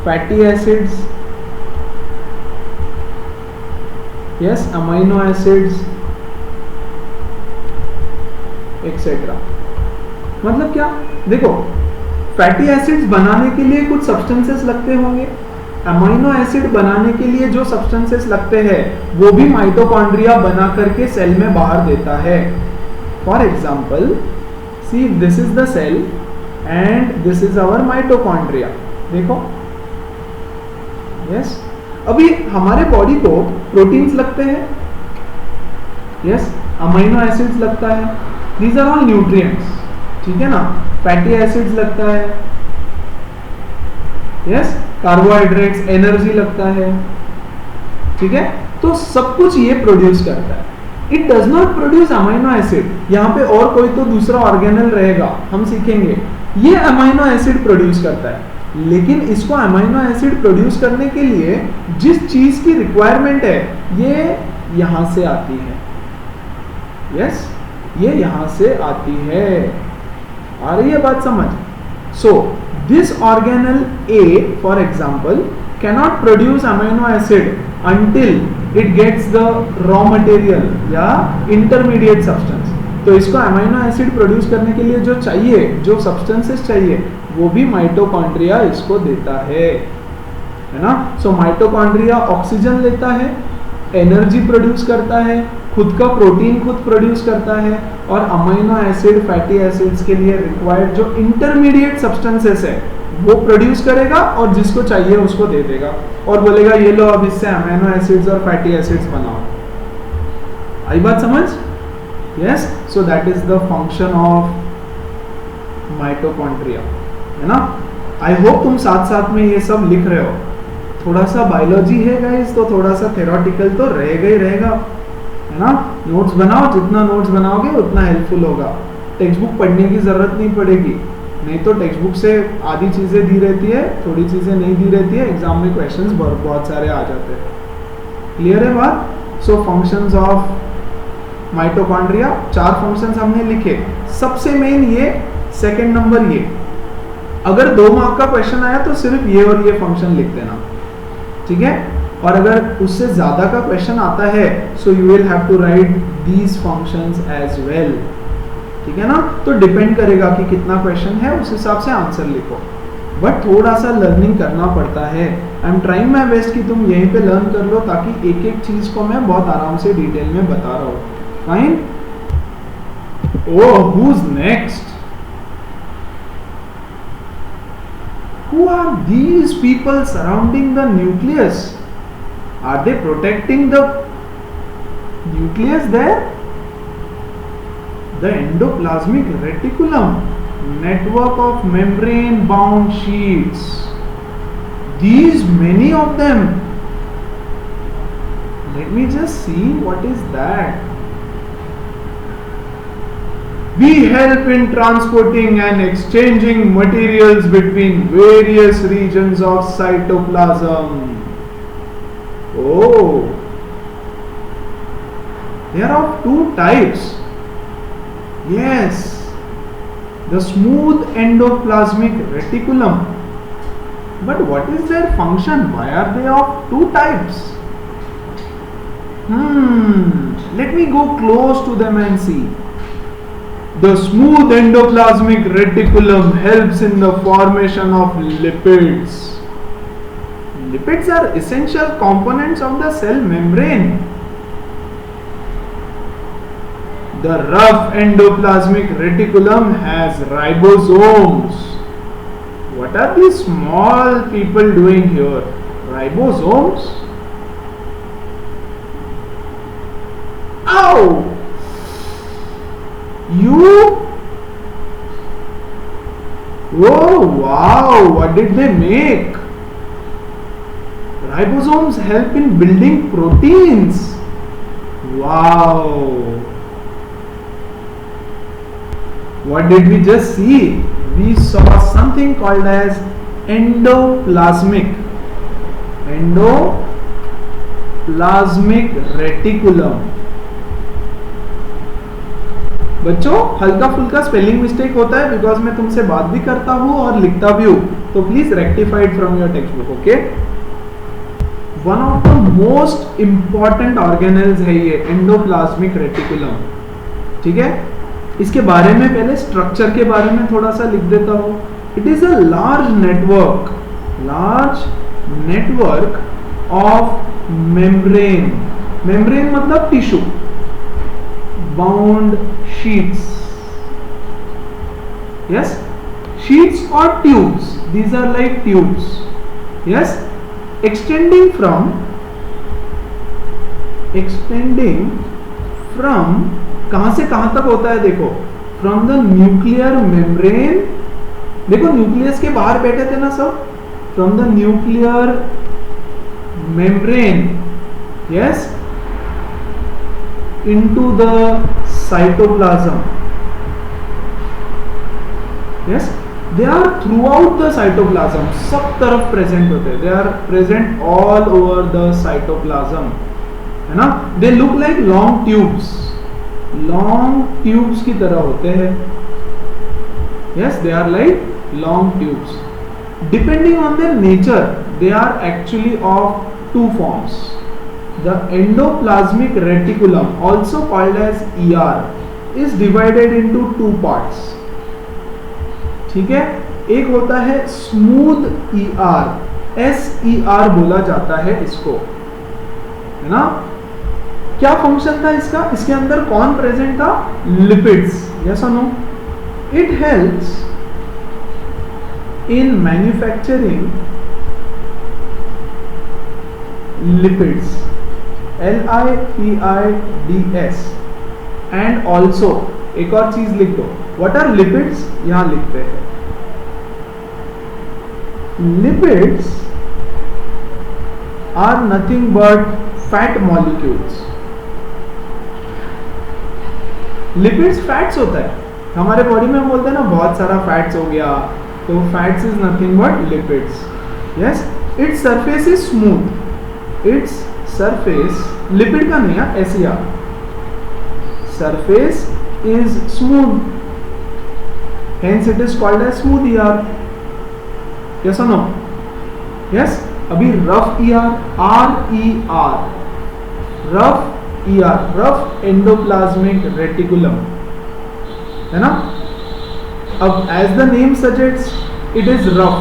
fatty acids, yes, amino acids, etc. मतलब क्या? देखो, fatty acids बनाने के लिए कुछ सब्सटेंसेस लगते होंगे. अमीनो एसिड बनाने के लिए जो सब्सटेंसेस लगते हैं वो भी माइटोकॉन्ड्रिया बना करके सेल में बाहर देता है. For example, see this is the cell and this is our mitochondria. देखो, यस, अभी हमारे बॉडी को प्रोटीन्स लगते हैं, यस, अमीनो एसिड्स लगता है, दीज आर ऑल न्यूट्रिएंट्स, ठीक है ना. फैटी एसिड्स लगता है, यस, कार्बोहाइड्रेट्स, एनर्जी लगता है, ठीक है. तो सब कुछ ये प्रोड्यूस करता है. It does not produce amino acid. यहाँ पे और कोई तो दूसरा ऑर्गेनल रहेगा, हम सीखेंगे. ये अमीनो एसिड प्रोड्यूस करता है, लेकिन इसको अमीनो एसिड प्रोड्यूस करने के लिए जिस चीज की रिक्वायरमेंट है ये यहां से आती है. यस, ये यहां से आती है. आ रही है बात समझ? So this organelle A, for example, cannot produce amino acid until it gets the raw material या इंटरमीडिएट सब्सटेंस. तो इसको अमीनो एसिड प्रोड्यूस करने के लिए जो चाहिए, जो सब्सटेंसेस चाहिए, वो भी माइटोकॉन्ड्रिया इसको देता है ना. सो माइटोकॉन्ड्रिया ऑक्सीजन लेता है, एनर्जी प्रोड्यूस करता है, खुद का प्रोटीन खुद प्रोड्यूस करता है, और अमीनो एसिड, फैटी एसिड्स के लिए रिक्वायर्ड जो इंटरमीडिएट सब्सटेंसेस है वो प्रोड्यूस करेगा और जिसको चाहिए उसको दे देगा और बोलेगा ये लो अब इससे अमीनो एसिड्स और फैटी एसिड्स बनाओ. आई बात समझ? Yes. So that is the function of mitochondria, है ना. आई होप तुम साथ साथ में ये सब लिख रहे हो. थोड़ा सा बायोलॉजी है गाइस, तो थोड़ा सा थेरोटिकल तो रहेगा ही रहेगा, है ना. नोट्स बनाओ, जितना नोट्स बनाओगे उतना हेल्पफुल होगा. टेक्स्ट बुक पढ़ने की जरूरत नहीं पड़ेगी, नहीं तो टेक्स्ट बुक से आधी चीजें दी रहती है, थोड़ी चीजें नहीं दी रहती है, एग्जाम में क्वेश्चंस बहुत सारे आ जाते हैं. क्लियर है बात? सो फंक्शंस ऑफ माइटोकॉन्ड्रिया, 4 फंक्शंस हमने लिखे. सबसे मेन ये, सेकंड नंबर ये. अगर 2 मार्क का क्वेश्चन आया तो सिर्फ ये और ये फंक्शन लिख देना, ठीक है. और अगर उससे ज्यादा का क्वेश्चन आता है so you will have to write these functions as well, ठीक है ना. तो डिपेंड करेगा कि कितना क्वेश्चन है, उस हिसाब से आंसर लिखो. बट थोड़ा सा लर्निंग करना पड़ता है. I am trying my best कि तुम यहीं पे लर्न कर लो, ताकि एक एक चीज को मैं बहुत आराम से डिटेल में बता रहा हूँ. Fine. Oh, who is next? Who are these people surrounding the nucleus? Are they protecting the nucleus there? The endoplasmic reticulum, network of membrane bound sheets. These many of them. Let me just see what is that. We help in transporting and exchanging materials between various regions of cytoplasm. Oh, they are of two types. Yes, the smooth endoplasmic reticulum. But what is their function? Why are they of two types? Let me go close to them and see. The smooth endoplasmic reticulum helps in the formation of lipids. Lipids are essential components of the cell membrane. The rough endoplasmic reticulum has ribosomes. What are these small people doing here? Ribosomes? Ow! You? Oh wow, what did they make? Ribosomes help in building proteins. Wow. What did we just see? We saw something called as endoplasmic reticulum. बच्चों हल्का फुल्का spelling mistake होता है because मैं तुमसे बात भी करता हूँ और लिखता भी हूँ, तो please rectified from your text book. Okay, one of the most important organelles है ये एंडोप्लाज्मिक रेटिकुलम. ठीक है, इसके बारे में पहले स्ट्रक्चर के बारे में थोड़ा सा लिख देता हूँ. It is a large network of membrane. Membrane मतलब tissue, bound sheets. Yes, sheets or tubes. These are like tubes. Yes, extending from कहां से कहां तक होता है? देखो, from the nuclear membrane. देखो न्यूक्लियस के बाहर बैठे थे ना सब. From the nuclear membrane. Yes, into the cytoplasm. Yes, they are throughout the cytoplasm. सब तरफ present होते हैं. They are present all over the cytoplasm. है ना? They look like long tubes. Long tubes की तरह होते हैं. Yes, they are like long tubes. Depending on their nature, they are actually of two forms. The endoplasmic reticulum, also called as ER, is divided into two parts. ठीक है, एक होता है smooth ER, SER बोला जाता है इसको, है ना? क्या फंक्शन था इसका? इसके अंदर कौन प्रेजेंट था? लिपिड्स. यस और no? It helps in manufacturing lipids. LIPIDS. And also एक और चीज लिख दो. What are lipids? यहां लिखते हैं. Lipids are nothing but fat molecules. Lipids fats होता है. हमारे बॉडी में हम बोलते हैं ना बहुत सारा फैट्स हो गया, तो fats is nothing but lipids. Yes, its surface is smooth. Its surface, lipid का नहीं है, SER, surface is smooth, hence it is called as smooth ER. Yes और नो? यस. अभी rough ER, RER, rough ER, rough endoplasmic reticulum, है ना? अब as the name suggest, it is rough.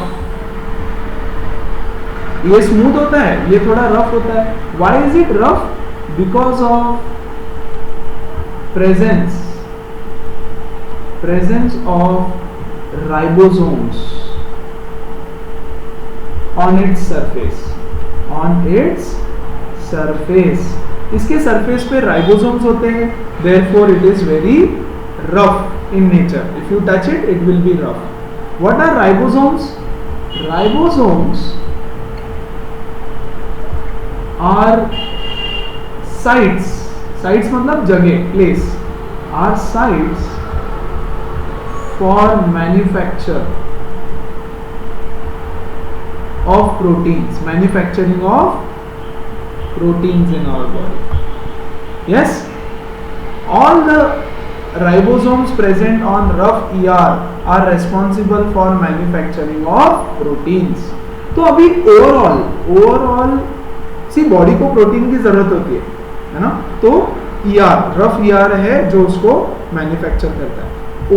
ये smooth होता है, ये थोड़ा रफ होता है. Why is it rough? Because of presence of ribosomes on its surface. इसके सरफेस पे राइबोसोम्स होते हैं, therefore it is very rough in nature. If you touch it, it will be rough. What are ribosomes? Ribosomes are sites मतलब जगह, place, are sites for manufacture of proteins, manufacturing of proteins in our body. Yes, all the ribosomes present on rough ER are responsible for manufacturing of proteins. तो अभी overall सी body को protein की जरूरत होती है ना, तो ER रफ ER है जो उसको मैन्युफैक्चर करता है.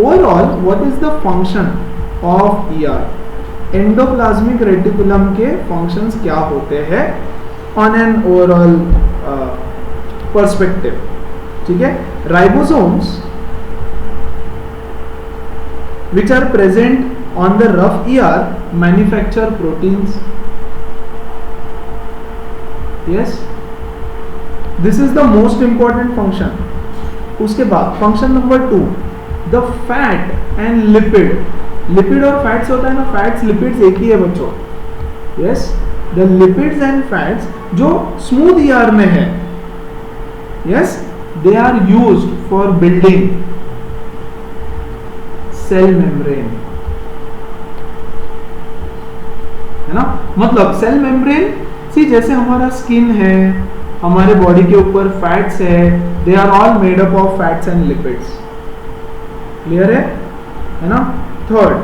Overall what is the function of ER? Endoplasmic reticulum के फंक्शंस क्या होते हैं ऑन एन ओवरऑल पर्सपेक्टिव. ठीक है, ribosomes which are present on the rough ER manufacture proteins. Yes, this is the most important function. उसके बाद function number 2, the fat and lipid. Lipid और fats होता है ना, फैट्स लिपिड्स एक ही है बच्चों. Yes, the lipids and fats जो स्मूथ ER में है, yes, they are used for building cell membrane. है ना, मतलब सेल मेम्ब्रेन सी जैसे हमारा स्किन है, हमारे बॉडी के ऊपर फैट्स है, they are all made up of fats and lipids. Clear है ना. Third,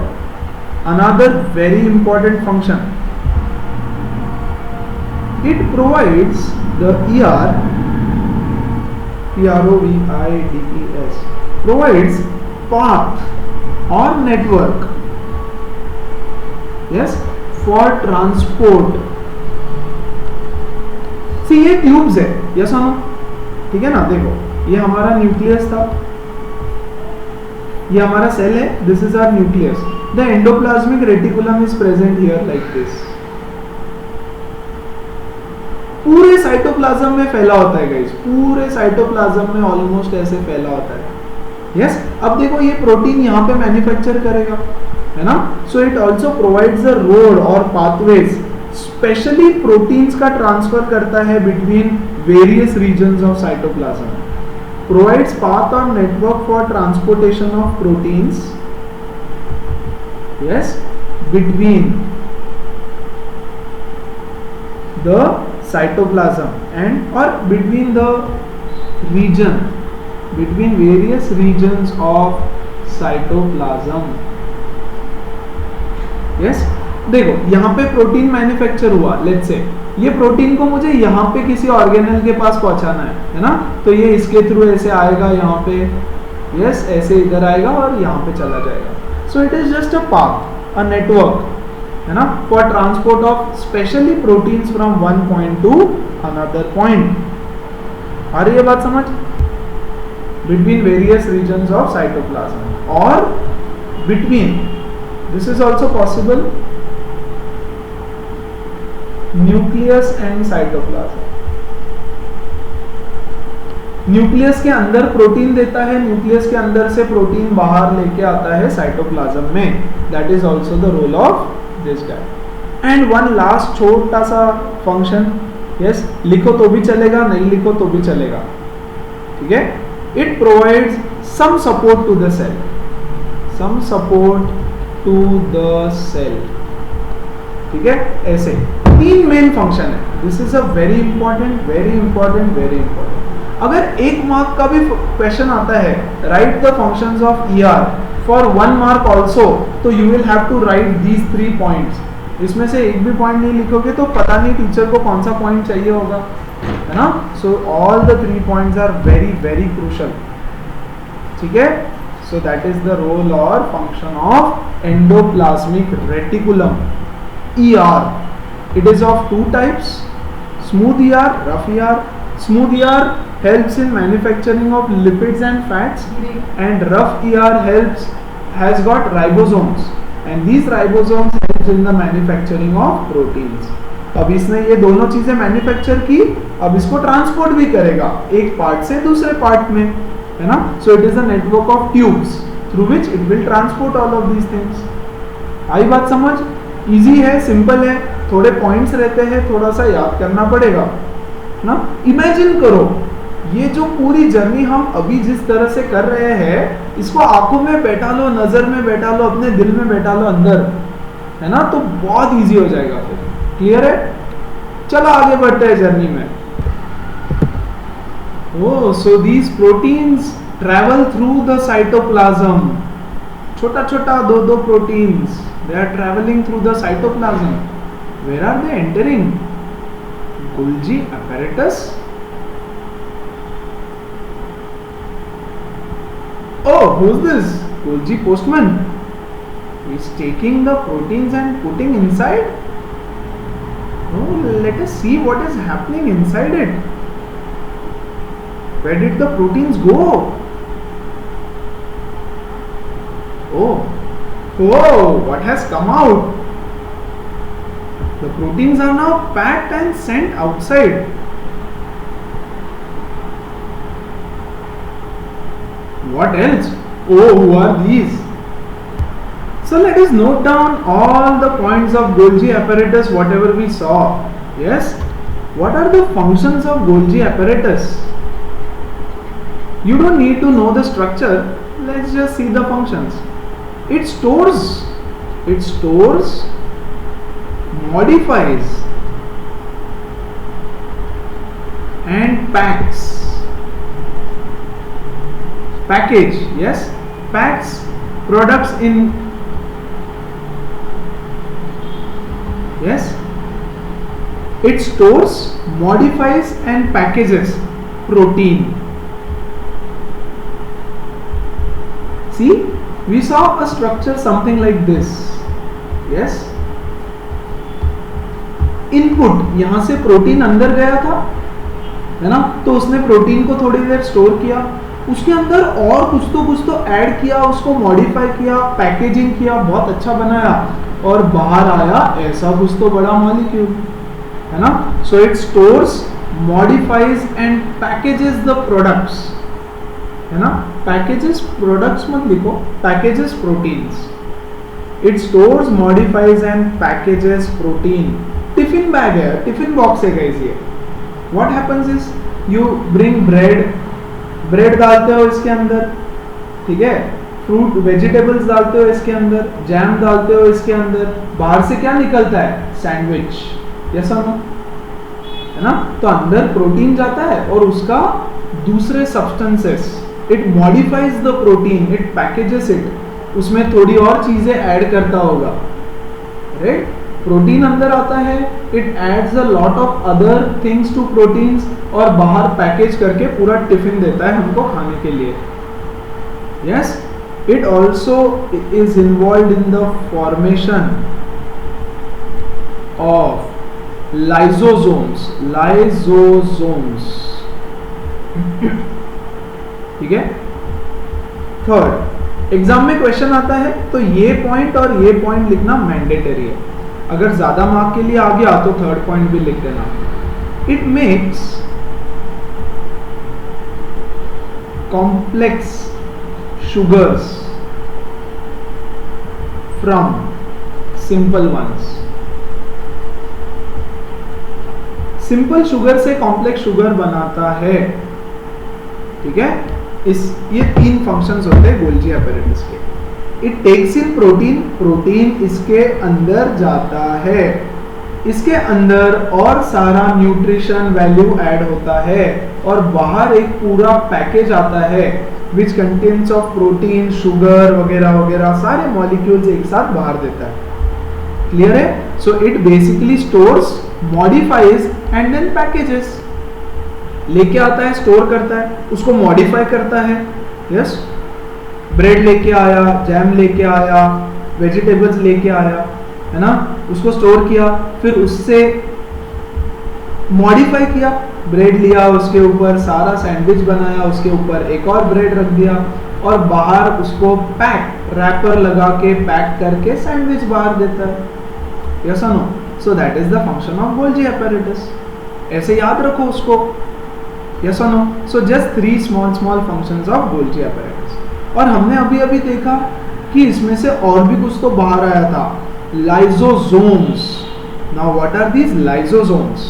another very important function, it provides the ER, PROVIDES, provides path or network, yes, for transport. See, ये tubes है, yes और no. ठीक है ना, देखो ये हमारा न्यूक्लियस था, ये हमारा सेल है, this is our nucleus. The endoplasmic reticulum is present here like this. पूरे साइटोप्लाज्म में फैला होता है गाइस, पूरे साइटोप्लाज्म में ऑलमोस्ट ऐसे फैला होता है. यस, अब देखो ये प्रोटीन यहाँ पे मैन्युफैक्चर करेगा, है ना. So it also provides a road or pathways, especially proteins का ट्रांसफर करता है between various regions of cytoplasm. Provides path or network for transportation of proteins, yes, between the cytoplasm and or between the region, between various regions of cytoplasm. Yes, देखो यहाँ पे protein manufacture हुआ, let's say ये protein को मुझे यहाँ पे किसी ऑर्गेनेल के पास पहुंचाना है ना, तो ये इसके थ्रू ऐसे आएगा यहाँ पे, यस, ऐसे इधर आएगा और यहाँ पे चला जाएगा. So it is just a path, a network, है ना, for transport of especially proteins from one point to another point. आ रही है बात समझ? Between various regions of cytoplasm or between, this is also possible, nucleus and cytoplasm. Nucleus के अंदर protein देता है, न्यूक्लियस के अंदर से प्रोटीन बाहर लेके आता है साइटोप्लाज्म में. That is also the role of this guy. And one last छोटा सा फंक्शन, यस, लिखो तो भी चलेगा, नहीं लिखो तो भी चलेगा. ठीक है, it provides some support to the cell, some support to the cell. ठीक है, ऐसे 3 मेन फंक्शन है. This is a very important, very important, very important. अगर 1 मार्क का भी क्वेश्चन आता है, write the functions of ER for 1 mark also, तो you will have to write these 3 points. इसमें से एक भी पॉइंट नहीं लिखोगे तो पता नहीं टीचर को कौन सा पॉइंट चाहिए होगा, है ना. So all the 3 points are very very crucial. ठीक है, सो दैट इज द रोल और function of endoplasmic reticulum, ER. It is of 2 types, smooth ER, rough ER. Smooth ER helps in manufacturing of lipids and fats, and rough ER has got ribosomes, and these ribosomes helps in the manufacturing of proteins. अब इसने ये दोनों चीजें manufacture की, अब इसको transport भी करेगा एक पार्ट से दूसरे पार्ट में, है ना. So it is a network of tubes through which it will transport all of these things. आई बात समझ? इजी है, सिंपल है, थोड़े पॉइंट्स रहते हैं, थोड़ा सा याद करना पड़ेगा ना. इमेजिन करो ये जो पूरी जर्नी हम अभी जिस तरह से कर रहे हैं, इसको आंखों में बैठा लो, नजर में बैठा लो, अपने दिल में बैठा लो अंदर, है ना, तो बहुत इजी हो जाएगा फिर। क्लियर है? चलो आगे बढ़ते हैं जर्नी में। Oh, so these proteins travel through the cytoplasm. छोटा छोटा दो proteins, they are traveling through the cytoplasm. Where are they entering? Golgi apparatus. Oh, who's this? Golgi postman. He's taking the proteins and putting inside. Oh, let us see what is happening inside it. Where did the proteins go? Oh, what has come out? The proteins are now packed and sent outside. What else? Oh, who are these? So let us note down all the points of Golgi apparatus, whatever we saw. Yes? What are the functions of Golgi apparatus? You don't need to know the structure, let's just see the functions. It stores, modifies and packs. Package, yes, packs products in, yes, it stores, modifies and packages protein. See, we saw a structure something like this. Yes. Input, यहां से protein अंदर गया था, है ना, तो उसने protein को थोड़ी देर स्टोर किया, उसके अंदर और कुछ तो ऐड किया, उसको मॉडिफाई किया, पैकेजिंग किया, बहुत अच्छा बनाया, और बाहर आया ऐसा कुछ तो बड़ा मॉलिक्यूल, है ना. So it stores, modifies and packages the products, है ना. पैकेजेस प्रोडक्ट्स मत लिखो, packages proteins. It stores, modifies and packages protein. Tiffin bag है, टिफिन बॉक्स है गाइस ये. What happens is you bring bread डालते हो इसके अंदर, ठीक है, फ्रूट वेजिटेबल्स डालते हो इसके अंदर, जैम डालते हो इसके अंदर, बाहर से क्या निकलता है? सैंडविच. यस और नो, है ना. तो अंदर प्रोटीन जाता है और उसका दूसरे substances, it modifies the protein, it packages it, उसमें थोड़ी और चीजें ऐड करता होगा, राइट. प्रोटीन अंदर आता है, it adds a lot of other things to proteins, और बाहर पैकेज करके पूरा टिफिन देता है हमको खाने के लिए. Yes, it also is involve in the formation of lysosomes. ठीक है. थर्ड, एग्जाम में क्वेश्चन आता है तो ये पॉइंट और ये पॉइंट लिखना मैंडेटरी है. अगर ज्यादा मार्क के लिए आ गया तो थर्ड पॉइंट भी लिख देना. It makes complex sugars from simple ones. Simple sugar से कॉम्प्लेक्स शुगर बनाता है. ठीक है. ये 3 फंक्शंस होते हैं गोल्जी apparatus के. इट टेक्स इन प्रोटीन इसके अंदर जाता है, इसके अंदर और सारा न्यूट्रिशन वैल्यू ऐड होता है, और बाहर एक पूरा पैकेज आता है which contains of protein, sugar वगैरह वगैरह सारे मॉलिक्यूल्स एक साथ बाहर देता है. क्लियर है. So it basically stores, modifies and then packages. लेके आता है, स्टोर करता है, उसको मॉडिफाई करता है. यस, ब्रेड लेके आया, जैम लेके आया, वेजिटेबल्स लेके आया, है ना, उसको स्टोर किया, फिर उससे मॉडिफाई किया, ब्रेड लिया, उसके ऊपर सारा सैंडविच बनाया, उसके ऊपर एक और ब्रेड रख दिया, और बाहर उसको रैपर लगा के पैक करके सैंडविच बाहर देता है. यस और no. So that is the function of Golgi apparatus. ऐसे याद रखो उसको. यस और no. So just 3 small functions of Golgi apparatus. और हमने अभी देखा कि इसमें से और भी कुछ तो बाहर आया था, lysosomes. Now what are these lysosomes?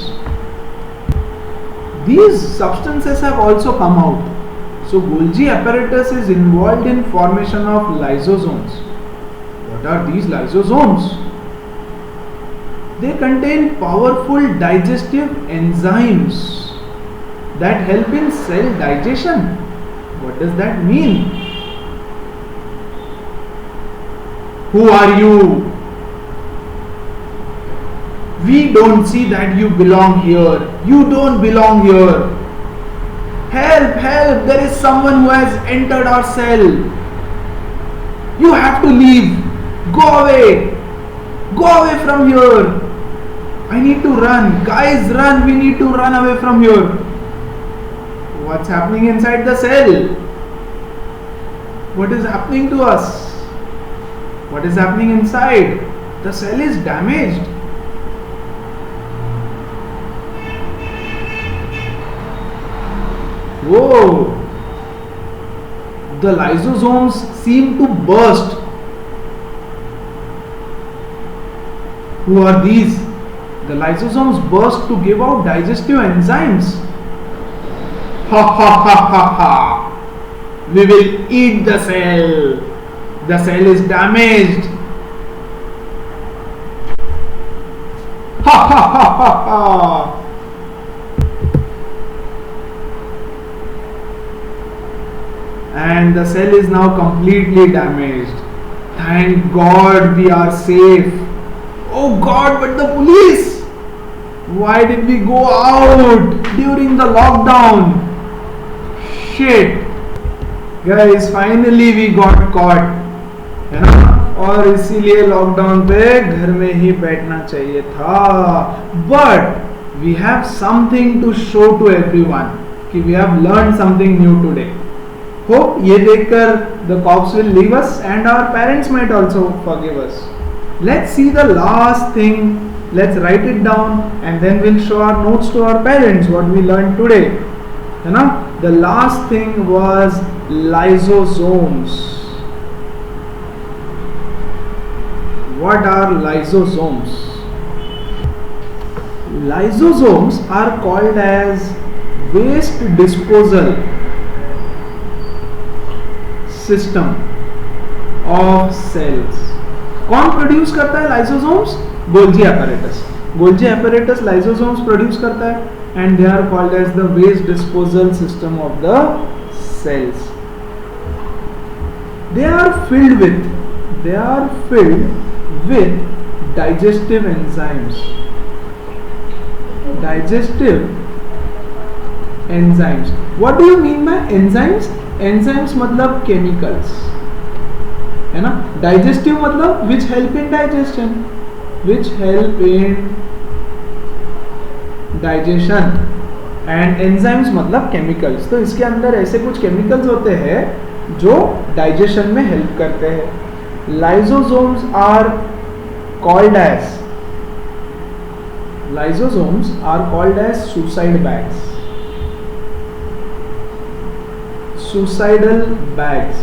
These substances have also come out. So Golgi apparatus is involved in formation of lysosomes. What are these lysosomes? They contain powerful digestive enzymes that help in cell digestion. What does that mean? Who are you? We don't see that you belong here. You don't belong here. Help, help, there is someone who has entered our cell. You have to leave. Go away. Go away from here. I need to run. Guys, run. We need to run away from here. What's happening inside the cell? What is happening to us? What is happening inside? The cell is damaged. Whoa! The lysosomes seem to burst. Who are these? The lysosomes burst to give out digestive enzymes. Ha ha ha ha ha! We will eat the cell. The cell is damaged. Ha ha ha ha ha! And the cell is now completely damaged. Thank God we are safe. Oh God, but the police! Why did we go out during the lockdown? Shit! Guys, finally we got caught. है ना? और इसीलिए lockdown पे घर में ही बैठना चाहिए था. But we have something to show to everyone कि we have learned something new today. Hope ये देखकर the cops will leave us and our parents might also forgive us. Let's see the last thing. Let's write it down and then we'll show our notes to our parents what we learned today. You know, the last thing was lysosomes. What are lysosomes? Lysosomes are called as waste disposal system of cells. कौन produce करता है lysosomes? Golgi apparatus. Golgi apparatus lysosomes produce करता है and they are called as the waste disposal system of the cells. They are filled with digestive enzymes. Digestive enzymes. What do you mean by enzymes? Enzymes मतलब chemicals, है ना. Digestive मतलब which help in digestion, which help in digestion. And enzymes मतलब chemicals. तो इसके अंदर ऐसे कुछ केमिकल्स होते हैं जो डाइजेशन में हेल्प करते हैं. Lysosomes are called as suicide bags. Suicidal bags.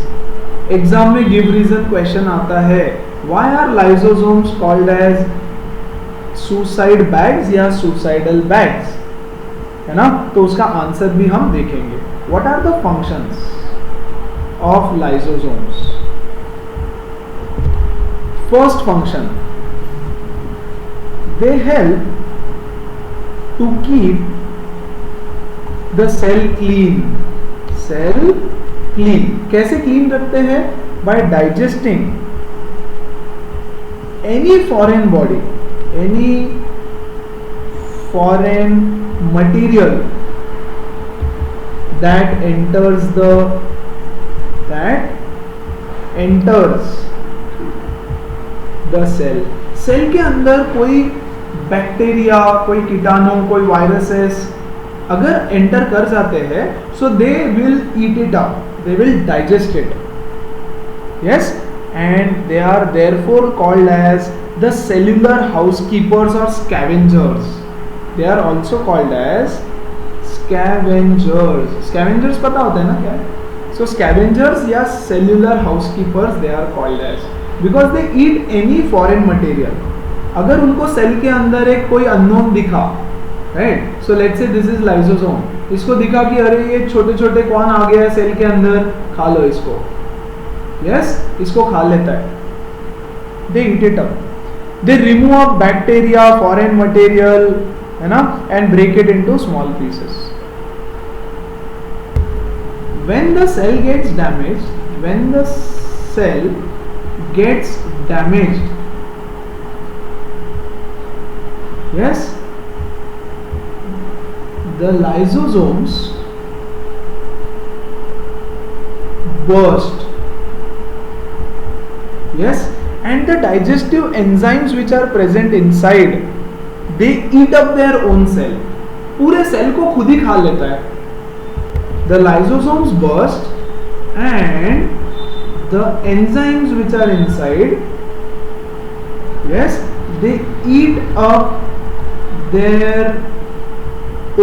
Exam में गिव रीजन क्वेश्चन आता है, why are lysosomes called as suicide bags या सुसाइडल बैग्स, है ना. तो उसका आंसर भी हम देखेंगे. What are the functions of lysosomes? First function, they help to keep the cell clean. Cell clean कैसे क्लीन रखते हैं? By digesting any foreign body, any foreign material that enters the cell. Cell के अंदर कोई bacteria, कोई कीटाणु, कोई viruses अगर एंटर कर जाते हैं, so they will eat it up, they will digest it. Yes, and they are therefore called as the cellular housekeepers or scavengers. They are also called as scavengers. Scavengers पता होता है ना क्या? So scavengers या cellular housekeepers they are called as because they eat any foreign material. अगर उनको cell के अंदर एक कोई अननोन दिखा, right. So let's say this is lysosome. इसको दिखा कि अरे ये छोटे छोटे कौन आ गया है सेल के अंदर, खा लो इसको. यस, इसको खा लेता है. They eat it up. They remove up bacteria, foreign material, है ना, and break it into small pieces. When the cell gets damaged, yes, the lysosomes burst. Yes, and the digestive enzymes which are present inside, they eat up their own cell. पूरे cell को खुद ही खा लेता है. The lysosomes burst and the enzymes which are inside, yes, they eat up their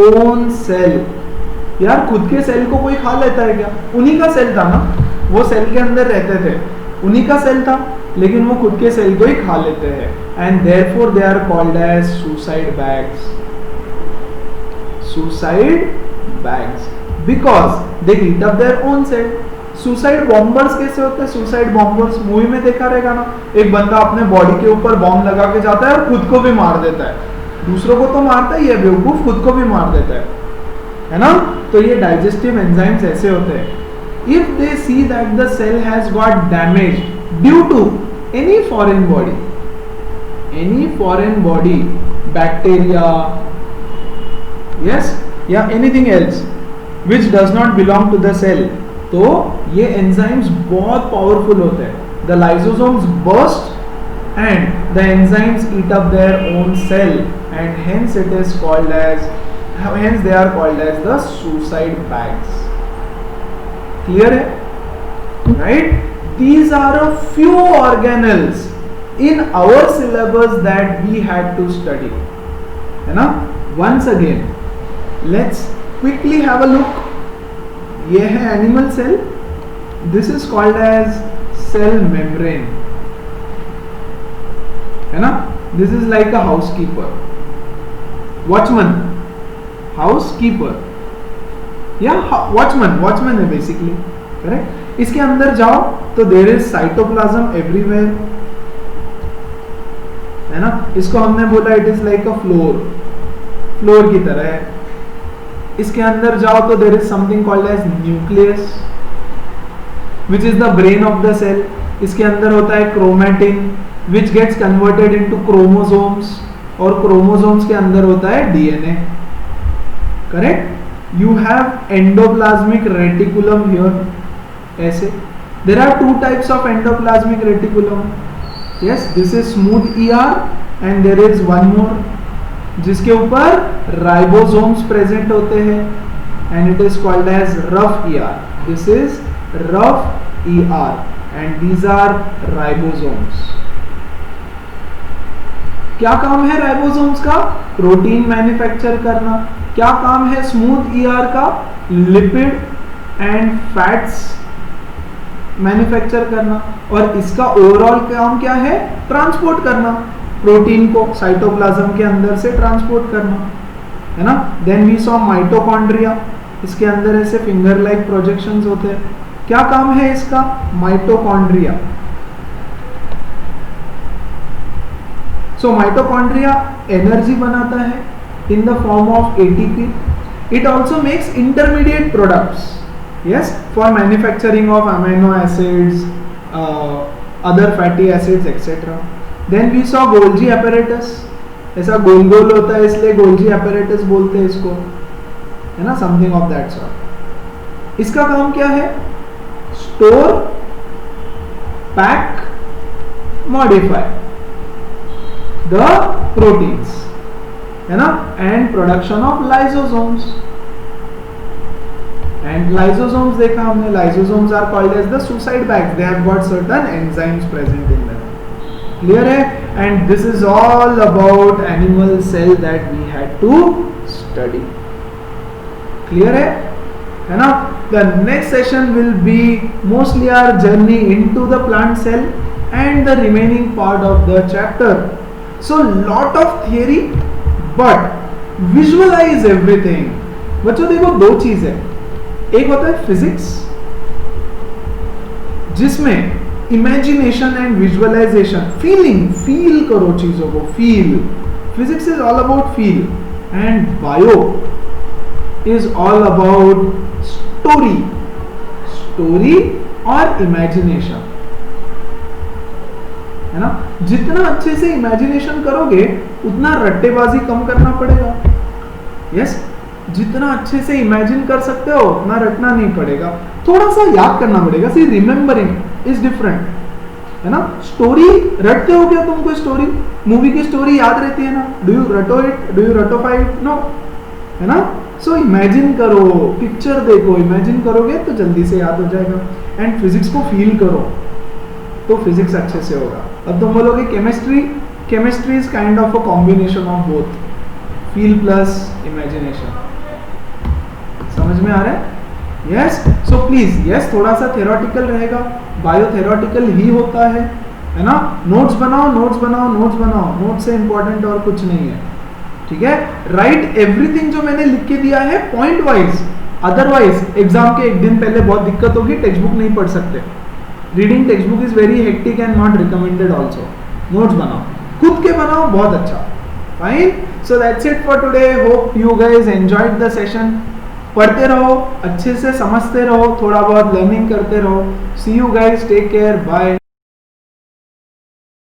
own cell. यार खुद के cell को कोई खा लेता है क्या? उन्हीं का सेल था ना, वो सेल के अंदर रहते थे, उन्हीं का सेल था, लेकिन वो खुद के सेल को ही खा लेते हैं. And therefore they are called as suicide bags. Suicide bags. Because they eat up their own cell. Suicide bombers कैसे होते हैं? सुसाइड बॉम्बर्स मूवी में देखा रहेगा ना, एक बंदा अपने बॉडी के ऊपर बॉम्ब लगा के जाता है और खुद को भी मार देता है. दूसरों को तो मारता ही है बेवकूफ, खुद को भी मार देता है ना. तो ये डाइजेस्टिव एंजाइम्स ऐसे होते हैं. If they see that the cell has got damaged due to any foreign body, bacteria, yes, या anything else which does not belong to the cell, तो ये enzymes बहुत powerful होते हैं. The lysosomes burst and the enzymes eat up their own cell, and hence they are called as the suicide bags. Clear है? Right? These are a few organelles in our syllabus that we had to study. है ना? Once again, let's quickly have a look. ये है animal cell. This is called as cell membrane, है ना. This is like a housekeeper, watchman, housekeeper या watchman है basically, correct. इसके अंदर जाओ तो देयर इज साइटोप्लाज्म एवरीवेयर, है ना. इसको हमने बोला it is like a floor की तरह है. इसके अंदर जाओ तो there is something called as nucleus which is the brain of the cell. इसके अंदर होता है chromatin which gets converted into chromosomes, और क्रोमोसोम्स के अंदर होता है DNA, correct. You have endoplasmic reticulum here, ऐसे. There are two types of endoplasmic reticulum. Yes, this is smooth ER and there is one मोर जिसके ऊपर राइबोसोम्स प्रेजेंट होते हैं, and it is called as rough ER. This is rough ER and these are ribosomes. क्या काम है ribosomes का? Protein manufacture करना. क्या काम है स्मूथ ईआर का? लिपिड एंड फैट्स मैन्युफैक्चर करना. और इसका ओवरऑल काम क्या है? ट्रांसपोर्ट करना, प्रोटीन को साइटोप्लाज्म के अंदर से ट्रांसपोर्ट करना, है ना. Then we saw mitochondria. इसके अंदर ऐसे फिंगर लाइक प्रोजेक्शंस होते हैं. क्या काम है इसका? माइटोकॉन्ड्रिया. सो माइटोकॉन्ड्रिया एनर्जी बनाता है in the form of ATP. It also makes intermediate products, yes, for manufacturing of amino acids, other fatty acids etcetera. Then we saw Golgi apparatus. ऐसा गोल गोल होता है इसलिए गोल्जी apparatus बोलते हैं इसको, है ना, समथिंग ऑफ दैट सॉर्ट. इसका काम क्या है? Store, pack, modify the proteins, है ना, and production of lysosomes. And lysosomes देखा हमने. Lysosomes are called as the suicide bags. They have got certain enzymes present in them. Clear है? And this is all about animal cell that we had to study. Clear है ना. The next session will be mostly our journey into the plant cell and the remaining part of the chapter. So lot of theory, but visualize everything. बच्चों देखो दो चीज है, एक होता है फिजिक्स जिसमें इमेजिनेशन एंड विजुअलाइजेशन, फील करो चीजों को, feel. Physics is all about feel and bio is all about story और इमेजिनेशन, है ना। जितना अच्छे से इमेजिनेशन करोगे उतना रट्टेबाजी कम करना पड़ेगा। यस, जितना अच्छे से इमेजिन कर सकते हो उतना रटना नहीं पड़ेगा, थोड़ा सा याद करना पड़ेगा। सी रिमेम्बरिंग इज डिफरेंट, है ना। स्टोरी रटते हो क्या तुम? कोई स्टोरी, मूवी की स्टोरी याद रहती है ना? डू यू रटो इट? डू यू रटोफाई इट? नो, है ना। सो इमेजिन करो, पिक्चर देखो, इमेजिन करोगे तो जल्दी से याद हो जाएगा। एंड फिजिक्स को फील करो तो फिजिक्स अच्छे से होगा। अब तुम बोलोगे chemistry is kind of a combination of both, feel plus imagination. समझ में आ रहा है? यस। सो प्लीज, यस थोड़ा सा थेरोटिकल रहेगा, बायो थेरोटिकल ही होता है ना। नोट्स बनाओ, नोट से इंपॉर्टेंट और कुछ नहीं है, ठीक है। राइट एवरीथिंग जो मैंने लिख के दिया है पॉइंट वाइज, अदरवाइज एग्जाम के एक दिन पहले बहुत दिक्कत होगी, टेक्स्ट बुक नहीं पढ़ सकते। Reading text book is very hectic and not recommended also. Notes बनाओ, खुद के बनाओ, बहुत अच्छा। Fine, so that's it for today. Hope you guys enjoyed the session. पढ़ते रहो, अच्छे से समझते रहो, थोड़ा बहुत लर्निंग करते रहो। See you guys, take care, bye.